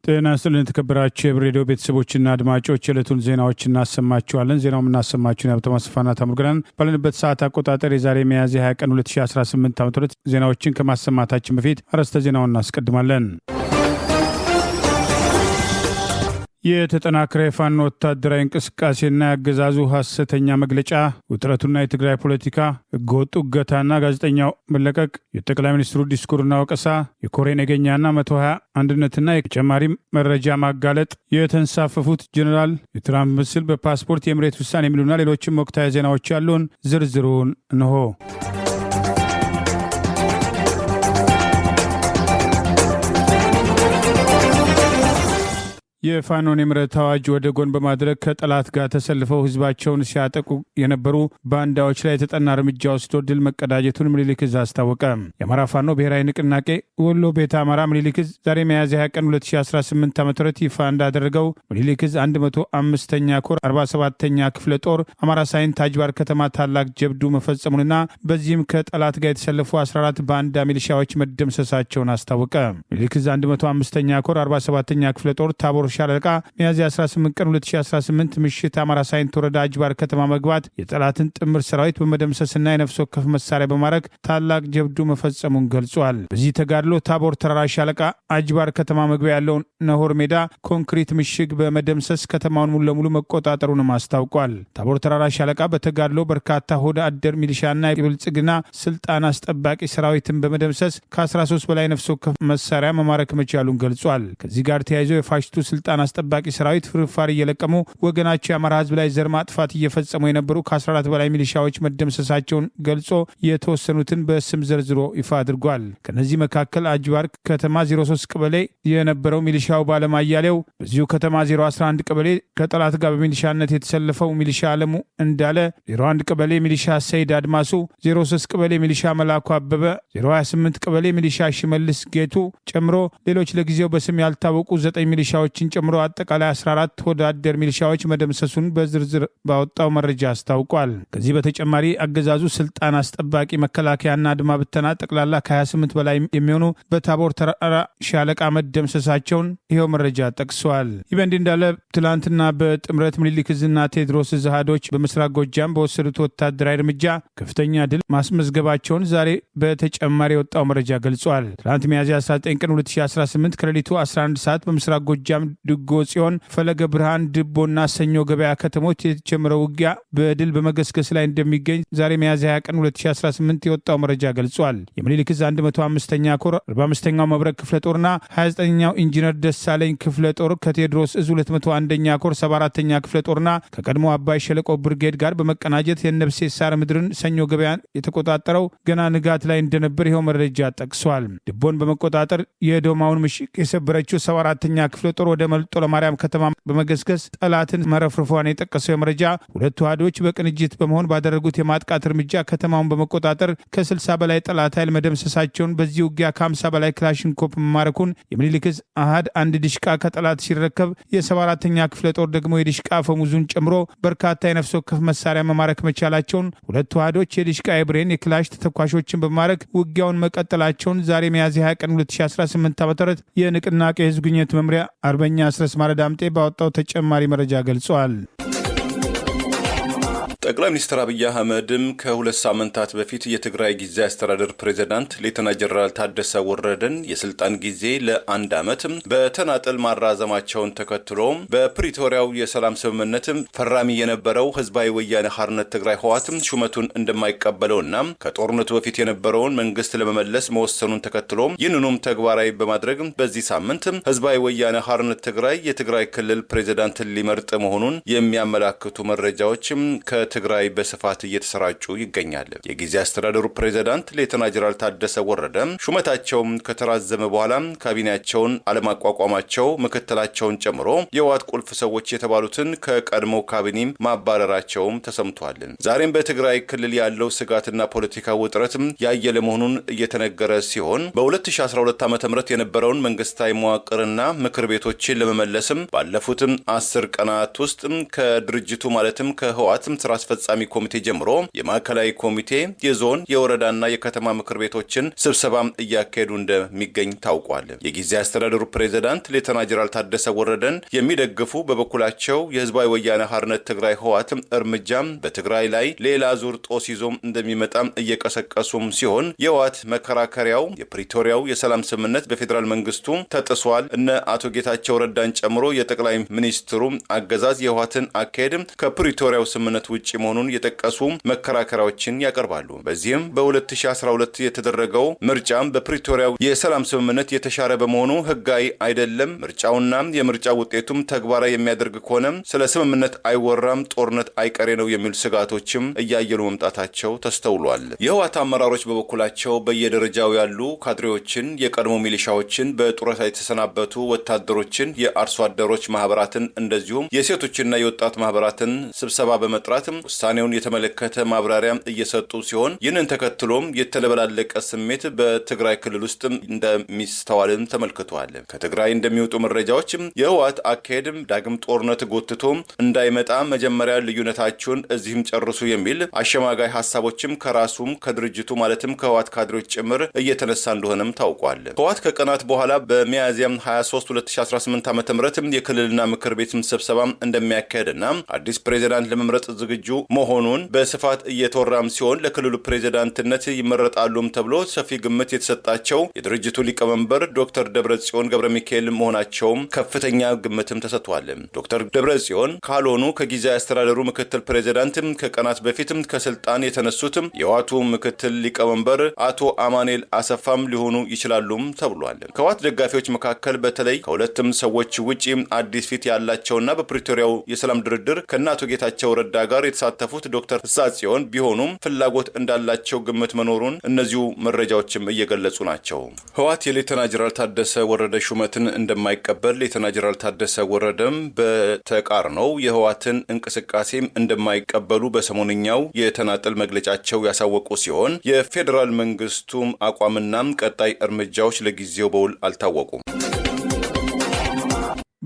ጤና ይስጥልን ተከበራችሁ የሬዲዮ ቤተሰቦችና አድማጮች የዕለቱን ዜናዎች እናሰማችኋለን። ዜናውን እናሰማችሁን ያብተማስፋና ታምርገናን ባለንበት ሰዓት አቆጣጠር የዛሬ ሚያዝያ 20 ቀን 2018 ዓ.ም ዜናዎችን ከማሰማታችን በፊት አርዕስተ ዜናውን እናስቀድማለን። የተጠናከረ የፋኖ ወታደራዊ እንቅስቃሴና ያገዛዙ ሐሰተኛ መግለጫ ውጥረቱና የትግራይ ፖለቲካ ህገወጥ እገታና ጋዜጠኛው መለቀቅ የጠቅላይ ሚኒስትሩ ዲስኩርና ወቀሳ የኮሬ ነገኛና 120 አንድነትና የተጨማሪ መረጃ ማጋለጥ የተንሳፈፉት ጀነራል የትራምፕ ምስል በፓስፖርት የመሬት ውሳኔ የሚሉና ሌሎችም ወቅታዊ ዜናዎች ያሉን ዝርዝሩን እንሆ። የፋኖን የምህረት አዋጅ ወደ ጎን በማድረግ ከጠላት ጋር ተሰልፈው ህዝባቸውን ሲያጠቁ የነበሩ ባንዳዎች ላይ የተጠና እርምጃ ወስዶ ድል መቀዳጀቱን ምኒልክ ዕዝ አስታወቀ። የአማራ ፋኖ ብሔራዊ ንቅናቄ ወሎ ቤተ አማራ ምኒልክ ዕዝ ዛሬ ሚያዝያ 20 ቀን 2018 ዓ.ም ይፋ እንዳደረገው ምኒልክ ዕዝ 105ኛ ኮር 47ኛ ክፍለ ጦር አማራ ሳይንት አጅባር ከተማ ታላቅ ጀብዱ መፈጸሙንና በዚህም ከጠላት ጋር የተሰለፉ 14 ባንዳ ሚሊሻዎች መደምሰሳቸውን አስታወቀ። ምኒልክ ዕዝ 105ኛ ኮር 47ኛ ክፍለ ጦር ታቦር ሻለቃ ሚያዝያ 18 ቀን 2018 ምሽት አማራ ሳይንት ወረዳ አጅባር ከተማ መግባት የጠላትን ጥምር ሰራዊት በመደምሰስና የነፍስ ወከፍ መሳሪያ በማረክ ታላቅ ጀብዱ መፈጸሙን ገልጿል። በዚህ ተጋድሎ ታቦር ተራራ ሻለቃ አጅባር ከተማ መግቢያ ያለውን ነሆር ሜዳ ኮንክሪት ምሽግ በመደምሰስ ከተማውን ሙሉ ለሙሉ መቆጣጠሩንም አስታውቋል። ታቦር ተራራ ሻለቃ በተጋድሎ በርካታ ሆደ አደር ሚሊሻና የብልጽግና ስልጣን አስጠባቂ ሰራዊትን በመደምሰስ ከ13 በላይ ነፍስ ወከፍ መሳሪያ መማረክ መቻሉን ገልጿል። ከዚህ ጋር ተያይዞ የፋሽቱ ስልጣን አስጠባቂ ሰራዊት ፍርፋሪ እየለቀሙ ወገናቸው የአማራ ህዝብ ላይ ዘር ማጥፋት እየፈጸሙ የነበሩ ከ14 በላይ ሚሊሻዎች መደምሰሳቸውን ገልጾ የተወሰኑትን በስም ዘርዝሮ ይፋ አድርጓል። ከነዚህ መካከል አጅባር ከተማ 03 ቀበሌ የነበረው ሚሊሻው ባለማያሌው፣ በዚሁ ከተማ 011 ቀበሌ ከጠላት ጋር በሚሊሻነት የተሰለፈው ሚሊሻ አለሙ እንዳለ፣ 01 ቀበሌ ሚሊሻ ሰይድ አድማሱ፣ 03 ቀበሌ ሚሊሻ መላኩ አበበ፣ 028 ቀበሌ ሚሊሻ ሽመልስ ጌቱ ጨምሮ ሌሎች ለጊዜው በስም ያልታወቁ 9 ሚሊሻዎችን ጨምሮ አጠቃላይ 14 ወዳደር ሚሊሻዎች መደምሰሱን በዝርዝር ባወጣው መረጃ አስታውቋል። ከዚህ በተጨማሪ አገዛዙ ስልጣን አስጠባቂ መከላከያና አድማ ብተና ጠቅላላ ከ28 በላይ የሚሆኑ በታቦር ተራራ ሻለቃ መደምሰሳቸውን ይኸው መረጃ ጠቅሷል። ይህ በእንዲህ እንዳለ ትላንትና በጥምረት ምኒልክ ዕዝና ቴዎድሮስ ዕዝ አሃዶች በምስራቅ ጎጃም በወሰዱት ወታደራዊ እርምጃ ከፍተኛ ድል ማስመዝገባቸውን ዛሬ በተጨማሪ የወጣው መረጃ ገልጿል። ትላንት ሚያዝያ 19 ቀን 2018 ከሌሊቱ 11 ሰዓት በምስራቅ ጎጃም ድጎ ጽዮን፣ ፈለገ ብርሃን፣ ድቦና ሰኞ ገበያ ከተሞች የተጀመረው ውጊያ በድል በመገስገስ ላይ እንደሚገኝ ዛሬ ሚያዝያ 20 ቀን 2018 የወጣው መረጃ ገልጿል። የምኒልክ ዕዝ 105ኛ ኮር 45ኛው መብረቅ ክፍለ ጦርና 29ኛው ኢንጂነር ደሳለኝ ክፍለ ጦር ከቴዎድሮስ ዕዝ 201ኛ ኮር 74ኛ ክፍለ ጦርና ከቀድሞ አባይ ሸለቆ ብርጌድ ጋር በመቀናጀት የነብሴ ሳር ምድርን ሰኞ ገበያን የተቆጣጠረው ገና ንጋት ላይ እንደነበር ይኸው መረጃ ጠቅሷል። ድቦን በመቆጣጠር የዶማውን ምሽግ የሰበረችው 74ኛ ክፍለ ጦር ወደ መልጦ ለማርያም ከተማ በመገስገስ ጠላትን መረፍርፏን የጠቀሰው መረጃ ሁለቱ አሃዶች በቅንጅት በመሆን ባደረጉት የማጥቃት እርምጃ ከተማውን በመቆጣጠር ከ60 በላይ ጠላት ኃይል መደምሰሳቸውን፣ በዚህ ውጊያ ከ50 በላይ ክላሽንኮፕ መማረኩን የምኒልክ ዕዝ አሃድ አንድ ድሽቃ ከጠላት ሲረከብ የ74ኛ ክፍለ ጦር ደግሞ የድሽቃ ፈሙዙን ጨምሮ በርካታ የነፍስ ወከፍ መሳሪያ መማረክ መቻላቸውን፣ ሁለቱ አሃዶች የድሽቃ የብሬን የክላሽ ተተኳሾችን በማረክ ውጊያውን መቀጠላቸውን ዛሬ ሚያዝያ 20 ቀን 2018 ዓ.ም የንቅናቄ ህዝብ ግንኙነት መምሪያ አርበኛ አስረስ ማረዳምጤ ባወጣው ተጨማሪ መረጃ ገልጿል። ጠቅላይ ሚኒስትር አብይ አህመድም ከሁለት ሳምንታት በፊት የትግራይ ጊዜያዊ አስተዳደር ፕሬዝዳንት ሌተና ጀነራል ታደሰ ወረደን የስልጣን ጊዜ ለ1 ዓመት በተናጠል ማራዘማቸውን ተከትሎ በፕሪቶሪያው የሰላም ስምምነት ፈራሚ የነበረው ህዝባዊ ወያነ ሓርነት ትግራይ ህወሓት ሹመቱን እንደማይቀበለውና ከጦርነቱ በፊት የነበረውን መንግስት ለመመለስ መወሰኑን ተከትሎ ይህንኑም ተግባራዊ በማድረግ በዚህ ሳምንት ህዝባዊ ወያነ ሓርነት ትግራይ የትግራይ ክልል ፕሬዝዳንትን ሊመርጥ መሆኑን የሚያመላክቱ መረጃዎች ትግራይ በስፋት እየተሰራጩ ይገኛል። የጊዜ አስተዳደሩ ፕሬዝዳንት ሌተና ጀነራል ታደሰ ወረደ ሹመታቸው ከተራዘመ በኋላ ካቢኔያቸውን አለማቋቋማቸው ምክትላቸውን ጨምሮ የህወሓት ቁልፍ ሰዎች የተባሉትን ከቀድሞ ካቢኔ ማባረራቸውም ተሰምቷል። ዛሬም በትግራይ ክልል ያለው ስጋትና ፖለቲካ ውጥረት ያየለ መሆኑን እየተነገረ ሲሆን በ2012 ዓ.ም የነበረውን መንግስታዊ መዋቅርና ምክር ቤቶችን ለመመለስም ባለፉት 10 ቀናት ውስጥ ከድርጅቱ ማለትም ከህወሓት ስራ አስፈጻሚ ኮሚቴ ጀምሮ የማዕከላዊ ኮሚቴ፣ የዞን፣ የወረዳና የከተማ ምክር ቤቶችን ስብሰባ እያካሄዱ እንደሚገኝ ታውቋል። የጊዜያዊ አስተዳደሩ ፕሬዝዳንት ሌተና ጀነራል ታደሰ ወረደን የሚደግፉ በበኩላቸው የህዝባዊ ወያነ ሓርነት ትግራይ ህወሓት እርምጃም በትግራይ ላይ ሌላ ዙር ጦስ ይዞ እንደሚመጣ እየቀሰቀሱም ሲሆን የህወሓት መከራከሪያው የፕሪቶሪያው የሰላም ስምምነት በፌዴራል መንግስቱ ተጥሷል፣ እነ አቶ ጌታቸው ረዳን ጨምሮ የጠቅላይ ሚኒስትሩ አገዛዝ የህወሓትን አካሄድ ከፕሪቶሪያው ስምምነት ውጪ መሆኑን የጠቀሱ መከራከሪያዎችን ያቀርባሉ። በዚህም በ2012 የተደረገው ምርጫም በፕሪቶሪያው የሰላም ስምምነት የተሻረ በመሆኑ ህጋዊ አይደለም፣ ምርጫውና የምርጫ ውጤቱም ተግባራዊ የሚያደርግ ከሆነ ስለ ስምምነት አይወራም፣ ጦርነት አይቀሬ ነው የሚሉ ስጋቶችም እያየሉ መምጣታቸው ተስተውሏል። የህወሓት አመራሮች በበኩላቸው በየደረጃው ያሉ ካድሬዎችን፣ የቀድሞ ሚሊሻዎችን፣ በጡረታ የተሰናበቱ ወታደሮችን፣ የአርሶ አደሮች ማህበራትን እንደዚሁም የሴቶችና የወጣት ማህበራትን ስብሰባ በመጥራት ውሳኔውን የተመለከተ ማብራሪያ እየሰጡ ሲሆን ይህንን ተከትሎም የተለበላለቀ ስሜት በትግራይ ክልል ውስጥ እንደሚስተዋልም ተመልክቷል። ከትግራይ እንደሚወጡ መረጃዎች የህወሓት አካሄድም ዳግም ጦርነት ጎትቶ እንዳይመጣ መጀመሪያ ልዩነታችሁን እዚህም ጨርሱ የሚል አሸማጋይ ሐሳቦችም ከራሱም ከድርጅቱ ማለትም ከህወሓት ካድሬዎች ጭምር እየተነሳ እንደሆነም ታውቋል። ህወሓት ከቀናት በኋላ በሚያዝያ 23 2018 ዓ.ም የክልልና ምክር ቤት ስብሰባ እንደሚያካሄድና አዲስ ፕሬዝዳንት ለመምረጥ ዝግጁ መሆኑን በስፋት እየተወራም ሲሆን ለክልሉ ፕሬዝዳንትነት ይመረጣሉም ተብሎ ሰፊ ግምት የተሰጣቸው የድርጅቱ ሊቀመንበር ዶክተር ደብረጽዮን ገብረሚካኤል መሆናቸውም ከፍተኛ ግምትም ተሰጥቷል። ዶክተር ደብረጽዮን ካልሆኑ ከጊዜያዊ አስተዳደሩ ምክትል ፕሬዝዳንት ከቀናት በፊትም ከስልጣን የተነሱትም የህወሓቱ ምክትል ሊቀመንበር አቶ አማኑኤል አሰፋም ሊሆኑ ይችላሉም ተብሏል። ከህወሓት ደጋፊዎች መካከል በተለይ ከሁለቱም ሰዎች ውጪ አዲስ ፊት ያላቸውና በፕሪቶሪያው የሰላም ድርድር ከአቶ ጌታቸው ረዳ ጋር የተሳተፉት ዶክተር ፍሳጽዮን ቢሆኑም ፍላጎት እንዳላቸው ግምት መኖሩን እነዚሁ መረጃዎችም እየገለጹ ናቸው። ህወሓት የሌተና ጀነራል ታደሰ ወረደ ሹመትን እንደማይቀበል ሌተና ጀነራል ታደሰ ወረደም በተቃርነው የህወሓትን እንቅስቃሴም እንደማይቀበሉ በሰሞንኛው የተናጠል መግለጫቸው ያሳወቁ ሲሆን የፌዴራል መንግስቱም አቋምናም ቀጣይ እርምጃዎች ለጊዜው በውል አልታወቁም።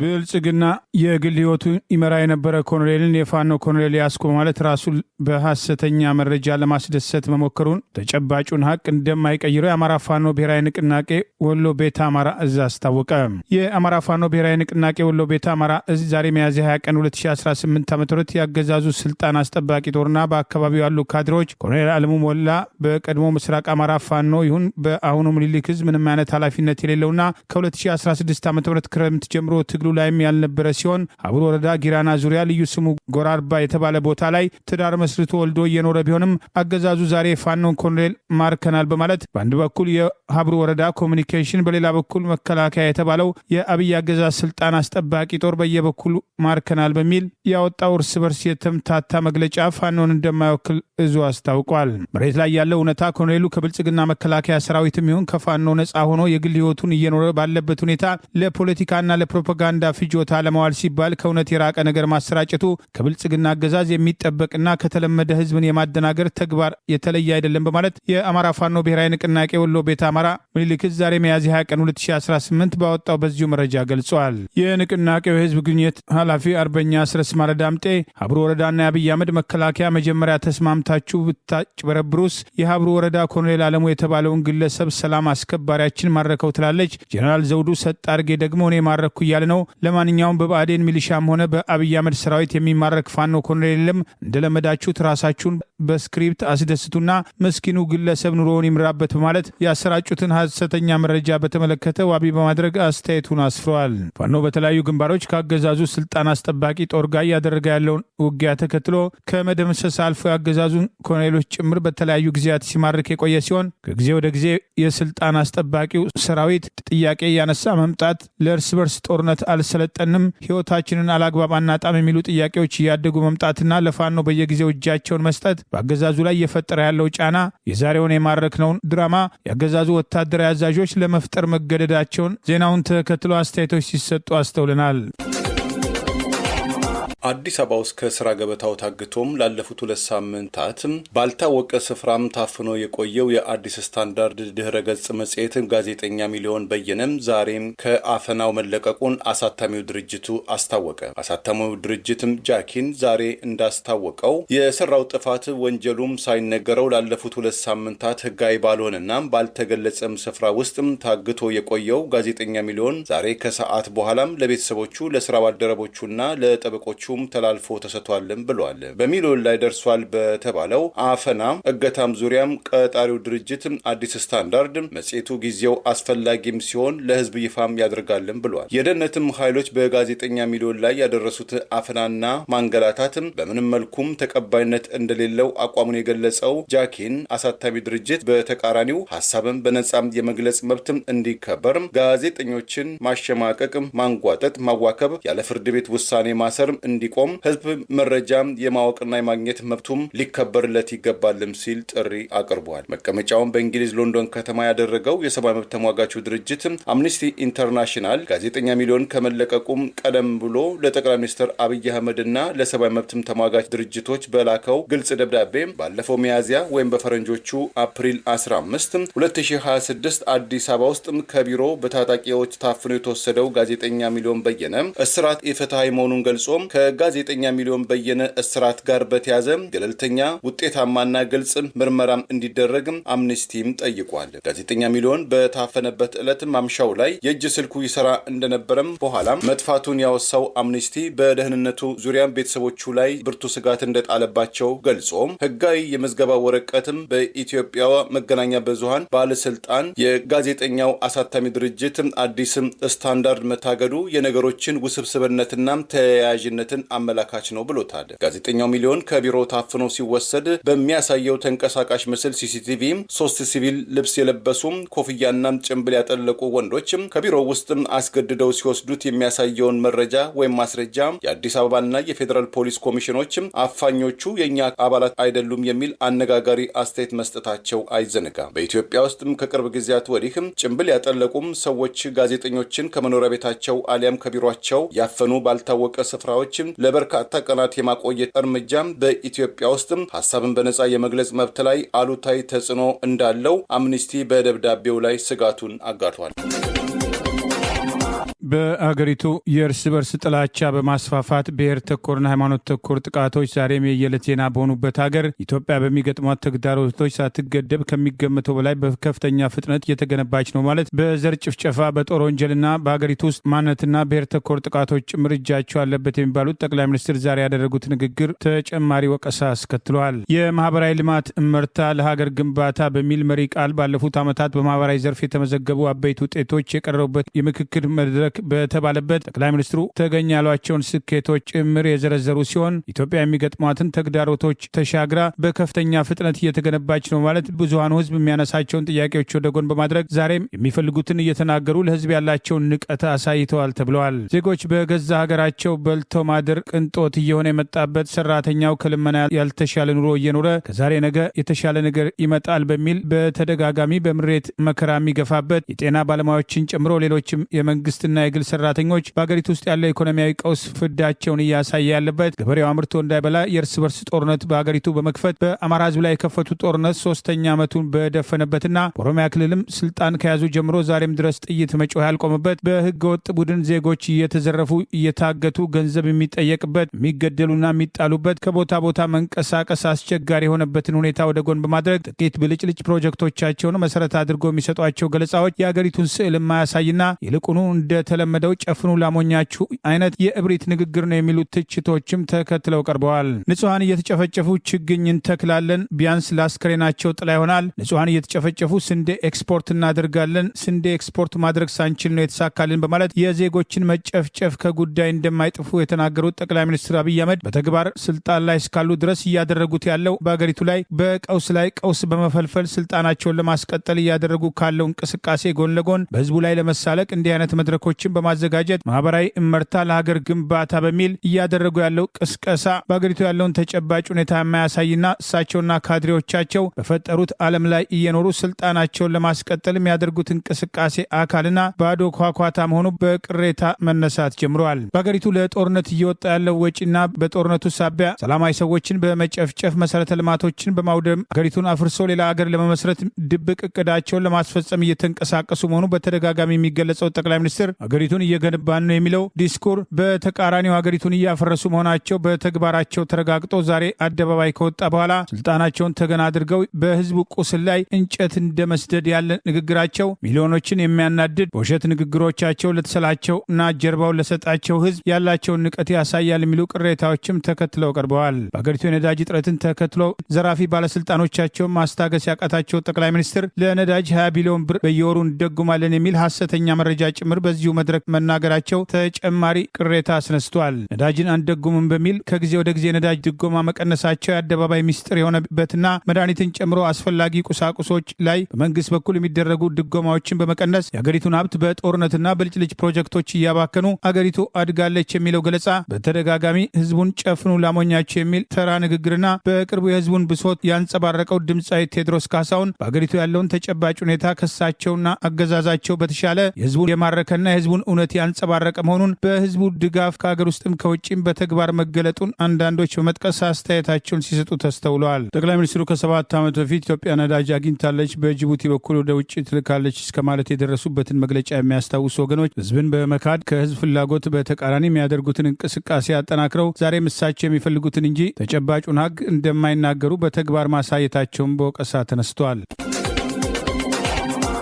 ብልጽግና የግል ህይወቱ ይመራ የነበረ ኮሎኔልን የፋኖ ኮሎኔል ያስኮ ማለት ራሱን በሐሰተኛ መረጃ ለማስደሰት መሞከሩን ተጨባጩን ሀቅ እንደማይቀይረው የአማራ ፋኖ ብሔራዊ ንቅናቄ ወሎ ቤተ አማራ እዝ አስታወቀ። የአማራ ፋኖ ብሔራዊ ንቅናቄ ወሎ ቤተ አማራ እዝ ዛሬ ሚያዝያ 20 ቀን 2018 ዓ.ም ያገዛዙ ስልጣን አስጠባቂ ጦርና በአካባቢው ያሉ ካድሬዎች ኮሎኔል አለሙ ሞላ በቀድሞ ምስራቅ አማራ ፋኖ ይሁን በአሁኑ ምኒልክ እዝ ምንም አይነት ኃላፊነት የሌለውና ከ2016 ዓ.ም ክረምት ጀምሮ ትግሉ ላይም ያልነበረ ሲሆን ሀብሩ ወረዳ ጊራና ዙሪያ ልዩ ስሙ ጎራርባ የተባለ ቦታ ላይ ትዳር መስርቶ ወልዶ እየኖረ ቢሆንም አገዛዙ ዛሬ ፋኖን ኮሎኔል ማርከናል በማለት በአንድ በኩል የሀብሩ ወረዳ ኮሚኒኬሽን በሌላ በኩል መከላከያ የተባለው የአብይ አገዛዝ ስልጣን አስጠባቂ ጦር በየበኩሉ ማርከናል በሚል ያወጣው እርስ በርስ የተምታታ መግለጫ ፋኖን እንደማይወክል እዙ አስታውቋል። መሬት ላይ ያለው እውነታ ኮሎኔሉ ከብልጽግና መከላከያ ሰራዊትም ይሁን ከፋኖ ነጻ ሆኖ የግል ህይወቱን እየኖረ ባለበት ሁኔታ ለፖለቲካና ለፕሮፓጋንዳ ፍጆታ ለማዋል ሲባል ከእውነት የራቀ ነገር ማሰራጨቱ ከብልጽግና አገዛዝ የሚጠበቅና ከተለመደ ህዝብን የማደናገር ተግባር የተለየ አይደለም በማለት የአማራ ፋኖ ብሔራዊ ንቅናቄ ወሎ ቤተ አማራ ምኒልክ እዝ ዛሬ ሚያዝያ 20 ቀን 2018 ባወጣው በዚሁ መረጃ ገልጿል። የንቅናቄው የህዝብ ግንኙነት ኃላፊ አርበኛ አስረስ ማረ ዳምጤ ሀብሩ ወረዳና የአብይ አህመድ መከላከያ መጀመሪያ ተስማምታችሁ ብታጭበረብሩስ የሀብሩ ወረዳ ኮሎኔል አለሙ የተባለውን ግለሰብ ሰላም አስከባሪያችን ማረከው ትላለች። ጀነራል ዘውዱ ሰጣርጌ ደግሞ እኔ ማረኩ እያለ ነው። ለማንኛውም በብአዴን ሚሊሻም ሆነ በአብይ አህመድ ሰራዊት የሚማረክ ፋኖ ኮሎኔል የለም። እንደለመዳችሁት ራሳችሁን በስክሪፕት አስደስቱና መስኪኑ ግለሰብ ኑሮውን ይምራበት በማለት ያሰራጩትን ሐሰተኛ መረጃ በተመለከተ ዋቢ በማድረግ አስተያየቱን አስፍረዋል። ፋኖ በተለያዩ ግንባሮች ካገዛዙ ስልጣን አስጠባቂ ጦር ጋር እያደረገ ያለውን ውጊያ ተከትሎ ከመደምሰስ አልፎ ያገዛዙን ኮሎኔሎች ጭምር በተለያዩ ጊዜያት ሲማርክ የቆየ ሲሆን ከጊዜ ወደ ጊዜ የስልጣን አስጠባቂው ሰራዊት ጥያቄ ያነሳ መምጣት ለእርስ በርስ ጦርነት አልሰለጠንም፣ ህይወታችንን አላግባብ አናጣም የሚሉ ጥያቄዎች እያደጉ መምጣትና ለፋኖ በየጊዜው እጃቸውን መስጠት በአገዛዙ ላይ እየፈጠረ ያለው ጫና የዛሬውን የማረክነውን ድራማ የአገዛዙ ወታደራዊ አዛዦች ለመፍጠር መገደዳቸውን ዜናውን ተከትሎ አስተያየቶች ሲሰጡ አስተውለናል። አዲስ አበባ ውስጥ ከስራ ገበታው ታግቶም ላለፉት 2 ሳምንታት ባልታወቀ ስፍራም ታፍኖ የቆየው የአዲስ ስታንዳርድ ድህረ ገጽ መጽሔት ጋዜጠኛ ሚሊዮን በየነም ዛሬም ከአፈናው መለቀቁን አሳታሚው ድርጅቱ አስታወቀ። አሳታሚው ድርጅትም ጃኪን ዛሬ እንዳስታወቀው የሰራው ጥፋት ወንጀሉም ሳይነገረው ላለፉት 2 ሳምንታት ህጋዊ ባልሆነና ባልተገለጸም ስፍራ ውስጥም ታግቶ የቆየው ጋዜጠኛ ሚሊዮን ዛሬ ከሰዓት በኋላም ለቤተሰቦቹ፣ ለስራ ባልደረቦቹና ለጠበቆቹ ተላልፎ ተሰጥቷልም ብሏል። በሚሊዮን ላይ ደርሷል በተባለው አፈና እገታም ዙሪያም ቀጣሪው ድርጅት አዲስ ስታንዳርድ መጽሔቱ ጊዜው አስፈላጊም ሲሆን ለህዝብ ይፋም ያደርጋልም ብሏል። የደህንነትም ኃይሎች በጋዜጠኛ ሚሊዮን ላይ ያደረሱት አፈናና ማንገላታትም በምንም መልኩም ተቀባይነት እንደሌለው አቋሙን የገለጸው ጃኪን አሳታሚ ድርጅት በተቃራኒው ሀሳብን በነጻም የመግለጽ መብትም እንዲከበር ጋዜጠኞችን ማሸማቀቅ፣ ማንጓጠጥ፣ ማዋከብ፣ ያለ ፍርድ ቤት ውሳኔ ማሰር እንዲቆም ህዝብ መረጃም የማወቅና የማግኘት መብቱም ሊከበርለት ይገባልም ሲል ጥሪ አቅርቧል። መቀመጫውን በእንግሊዝ ሎንዶን ከተማ ያደረገው የሰብአዊ መብት ተሟጋቹ ድርጅት አምነስቲ ኢንተርናሽናል ጋዜጠኛ ሚሊዮን ከመለቀቁም ቀደም ብሎ ለጠቅላይ ሚኒስትር አብይ አህመድና ለሰብአዊ መብትም ተሟጋች ድርጅቶች በላከው ግልጽ ደብዳቤ ባለፈው ሚያዝያ ወይም በፈረንጆቹ አፕሪል 15 2026 አዲስ አበባ ውስጥ ከቢሮ በታጣቂዎች ታፍኖ የተወሰደው ጋዜጠኛ ሚሊዮን በየነ እስራት ኢፍትሐዊ መሆኑን ገልጾ ከጋዜጠኛ ሚሊዮን በየነ እስራት ጋር በተያዘ ገለልተኛ ውጤታማና ግልጽ ምርመራም እንዲደረግ አምነስቲም ጠይቋል። ጋዜጠኛ ሚሊዮን በታፈነበት ዕለት ማምሻው ላይ የእጅ ስልኩ ይሰራ እንደነበረም በኋላም መጥፋቱን ያወሳው አምነስቲ በደህንነቱ ዙሪያ ቤተሰቦቹ ላይ ብርቱ ስጋት እንደጣለባቸው ገልጾ ህጋዊ የመዝገባ ወረቀትም በኢትዮጵያ መገናኛ ብዙሃን ባለስልጣን የጋዜጠኛው አሳታሚ ድርጅት አዲስ ስታንዳርድ መታገዱ የነገሮችን ውስብስብነትና ተያያዥነትን አመላካች ነው ብሎታል። ጋዜጠኛው ሚሊዮን ከቢሮ ታፍኖ ሲወሰድ በሚያሳየው ተንቀሳቃሽ ምስል ሲሲቲቪ 3 ሲቪል ልብስ የለበሱ ኮፍያና ጭንብል ያጠለቁ ወንዶች ከቢሮ ውስጥ አስገድደው ሲወስዱት የሚያሳየውን መረጃ ወይም ማስረጃ የአዲስ አበባና የፌዴራል ፖሊስ ኮሚሽኖች አፋኞቹ የኛ አባላት አይደሉም የሚል አነጋጋሪ አስተያየት መስጠታቸው አይዘነጋም። በኢትዮጵያ ውስጥ ከቅርብ ጊዜያት ወዲህ ጭንብል ያጠለቁም ሰዎች ጋዜጠኞችን ከመኖሪያ ቤታቸው አሊያም ከቢሮቸው ያፈኑ ባልታወቀ ስፍራዎች ለበርካታ ቀናት የማቆየት እርምጃም በኢትዮጵያ ውስጥ ሀሳብን በነጻ የመግለጽ መብት ላይ አሉታዊ ተጽዕኖ እንዳለው አምነስቲ በደብዳቤው ላይ ስጋቱን አጋርቷል። በአገሪቱ የእርስ በርስ ጥላቻ በማስፋፋት ብሔር ተኮርና ሃይማኖት ተኮር ጥቃቶች ዛሬም የየዕለት ዜና በሆኑበት ሀገር ኢትዮጵያ በሚገጥሟት ተግዳሮቶች ሳትገደብ ከሚገመተው በላይ በከፍተኛ ፍጥነት እየተገነባች ነው ማለት በዘር ጭፍጨፋ፣ በጦር ወንጀልና በሀገሪቱ ውስጥ ማንነትና ብሔር ተኮር ጥቃቶች ጭምር እጃቸው አለበት የሚባሉት ጠቅላይ ሚኒስትር ዛሬ ያደረጉት ንግግር ተጨማሪ ወቀሳ አስከትለዋል። የማህበራዊ ልማት እመርታ ለሀገር ግንባታ በሚል መሪ ቃል ባለፉት ዓመታት በማህበራዊ ዘርፍ የተመዘገቡ አበይት ውጤቶች የቀረቡበት የምክክር መድረክ በተባለበት ጠቅላይ ሚኒስትሩ ተገኘ ያሏቸውን ስኬቶች ጭምር የዘረዘሩ ሲሆን ኢትዮጵያ የሚገጥሟትን ተግዳሮቶች ተሻግራ በከፍተኛ ፍጥነት እየተገነባች ነው ማለት ብዙሃኑ ሕዝብ የሚያነሳቸውን ጥያቄዎች ወደ ጎን በማድረግ ዛሬም የሚፈልጉትን እየተናገሩ ለሕዝብ ያላቸውን ንቀት አሳይተዋል ተብለዋል። ዜጎች በገዛ ሀገራቸው በልተው ማደር ቅንጦት እየሆነ የመጣበት፣ ሰራተኛው ከልመና ያልተሻለ ኑሮ እየኖረ ከዛሬ ነገ የተሻለ ነገር ይመጣል በሚል በተደጋጋሚ በምሬት መከራ የሚገፋበት፣ የጤና ባለሙያዎችን ጨምሮ ሌሎችም የመንግስትና የግል ሰራተኞች በአገሪቱ ውስጥ ያለው ኢኮኖሚያዊ ቀውስ ፍዳቸውን እያሳየ ያለበት፣ ገበሬው አምርቶ እንዳይበላ የእርስ በርስ ጦርነት በአገሪቱ በመክፈት በአማራ ህዝብ ላይ የከፈቱት ጦርነት 3ኛ ዓመቱን በደፈነበትና በኦሮሚያ ክልልም ስልጣን ከያዙ ጀምሮ ዛሬም ድረስ ጥይት መጮህ ያልቆመበት፣ በህገ ወጥ ቡድን ዜጎች እየተዘረፉ እየታገቱ ገንዘብ የሚጠየቅበት፣ የሚገደሉና የሚጣሉበት፣ ከቦታ ቦታ መንቀሳቀስ አስቸጋሪ የሆነበትን ሁኔታ ወደ ጎን በማድረግ ጥቂት ብልጭልጭ ፕሮጀክቶቻቸውን መሰረት አድርጎ የሚሰጧቸው ገለጻዎች የአገሪቱን ስዕል የማያሳይና ይልቁኑ እንደተለመደው ጨፍኑ ላሞኛችሁ አይነት የእብሪት ንግግር ነው የሚሉት ትችቶችም ተከትለው ቀርበዋል። ንጹሐን እየተጨፈጨፉ ችግኝ እንተክላለን፣ ቢያንስ ለአስከሬናቸው ጥላ ይሆናል። ንጹሐን እየተጨፈጨፉ ስንዴ ኤክስፖርት እናደርጋለን፣ ስንዴ ኤክስፖርት ማድረግ ሳንችል ነው የተሳካልን በማለት የዜጎችን መጨፍጨፍ ከጉዳይ እንደማይጥፉ የተናገሩት ጠቅላይ ሚኒስትር አብይ አህመድ በተግባር ስልጣን ላይ እስካሉ ድረስ እያደረጉት ያለው በአገሪቱ ላይ በቀውስ ላይ ቀውስ በመፈልፈል ስልጣናቸውን ለማስቀጠል እያደረጉ ካለው እንቅስቃሴ ጎን ለጎን በህዝቡ ላይ ለመሳለቅ እንዲህ አይነት መድረኮችን መድረኮችን በማዘጋጀት ማህበራዊ እመርታ ለሀገር ግንባታ በሚል እያደረጉ ያለው ቅስቀሳ በአገሪቱ ያለውን ተጨባጭ ሁኔታ የማያሳይና እሳቸውና ካድሬዎቻቸው በፈጠሩት ዓለም ላይ እየኖሩ ስልጣናቸውን ለማስቀጠል የሚያደርጉት እንቅስቃሴ አካልና ባዶ ኳኳታ መሆኑ በቅሬታ መነሳት ጀምረዋል። በአገሪቱ ለጦርነት እየወጣ ያለው ወጪና በጦርነቱ ሳቢያ ሰላማዊ ሰዎችን በመጨፍጨፍ መሰረተ ልማቶችን በማውደም አገሪቱን አፍርሶ ሌላ አገር ለመመስረት ድብቅ እቅዳቸውን ለማስፈጸም እየተንቀሳቀሱ መሆኑ በተደጋጋሚ የሚገለጸው ጠቅላይ ሚኒስትር አገሪቱን እየገነባን ነው የሚለው ዲስኩር በተቃራኒው አገሪቱን እያፈረሱ መሆናቸው በተግባራቸው ተረጋግጦ ዛሬ አደባባይ ከወጣ በኋላ ስልጣናቸውን ተገን አድርገው በህዝቡ ቁስል ላይ እንጨት እንደመስደድ ያለ ንግግራቸው ሚሊዮኖችን የሚያናድድ በውሸት ንግግሮቻቸው ለተሰላቸው እና ጀርባውን ለሰጣቸው ህዝብ ያላቸውን ንቀት ያሳያል የሚሉ ቅሬታዎችም ተከትለው ቀርበዋል። በአገሪቱ የነዳጅ እጥረትን ተከትሎ ዘራፊ ባለስልጣኖቻቸውን ማስታገስ ያቃታቸው ጠቅላይ ሚኒስትር ለነዳጅ 20 ቢሊዮን ብር በየወሩ እንደጉማለን የሚል ሐሰተኛ መረጃ ጭምር በዚሁ መድረክ መናገራቸው ተጨማሪ ቅሬታ አስነስቷል። ነዳጅን አንደጉምም በሚል ከጊዜ ወደ ጊዜ ነዳጅ ድጎማ መቀነሳቸው የአደባባይ ሚስጥር የሆነበትና መድኃኒትን ጨምሮ አስፈላጊ ቁሳቁሶች ላይ በመንግስት በኩል የሚደረጉ ድጎማዎችን በመቀነስ የአገሪቱን ሀብት በጦርነትና በልጭልጭ ፕሮጀክቶች እያባከኑ አገሪቱ አድጋለች የሚለው ገለጻ በተደጋጋሚ ህዝቡን ጨፍኑ ላሞኛቸው የሚል ተራ ንግግርና በቅርቡ የህዝቡን ብሶት ያንጸባረቀው ድምፃዊ ቴዎድሮስ ካሳሁን በአገሪቱ ያለውን ተጨባጭ ሁኔታ ከሳቸውና አገዛዛቸው በተሻለ የህዝቡን የማረከና የህዝቡን እውነት ያንጸባረቀ መሆኑን በህዝቡ ድጋፍ ከሀገር ውስጥም ከውጭም በተግባር መገለጡን አንዳንዶች በመጥቀስ አስተያየታቸውን ሲሰጡ ተስተውለዋል። ጠቅላይ ሚኒስትሩ ከ7 ዓመት በፊት ኢትዮጵያ ነዳጅ አግኝታለች፣ በጅቡቲ በኩል ወደ ውጭ ትልካለች እስከ ማለት የደረሱበትን መግለጫ የሚያስታውሱ ወገኖች ህዝብን በመካድ ከህዝብ ፍላጎት በተቃራኒ የሚያደርጉትን እንቅስቃሴ አጠናክረው ዛሬም እሳቸው የሚፈልጉትን እንጂ ተጨባጩን ሀቅ እንደማይናገሩ በተግባር ማሳየታቸውን በወቀሳ ተነስቷል።